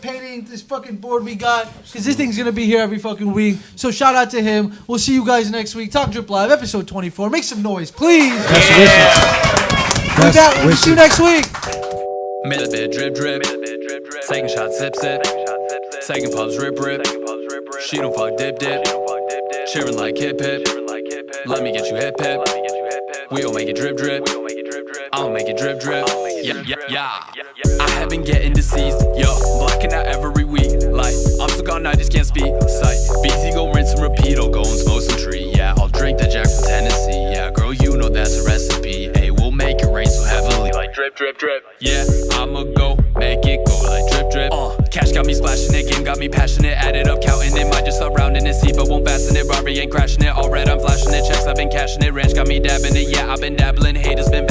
painting this fucking board we got because this thing's gonna be here every fucking week. So shout out to him. We'll see you guys next week. Talk Drip Live, episode 24. Make some noise, please. We'll see you next week. Middle bit drip drip. Second shot sip sip. Second pubs rip rip. She don't fuck dip dip. Cheering like hip hip. Let me get you hip hip. We all make it drip drip. I'll make it drip drip. Yeah, yeah, yeah. I have been getting deceased. Yo, blacking out every week. Like, I'm so gone, I just can't speak. Sight. BZ go rinse and repeat. I'll go and smoke some tree. Yeah, I'll drink that Jack from Tennessee. Yeah, girl, you know that's a recipe. Hey, we'll make it rain so heavily. Like drip, drip, drip. Yeah, I'ma go make it go like drip, drip. Cash got me splashing it, game got me passionate. Add it up, counting it, might just start rounding it. See, but won't fasten it. Robbery ain't crashing it. All red, I'm flashing it. Checks, I've been cashing it. Ranch got me dabbing it. Yeah, I've been dabbling. Haters been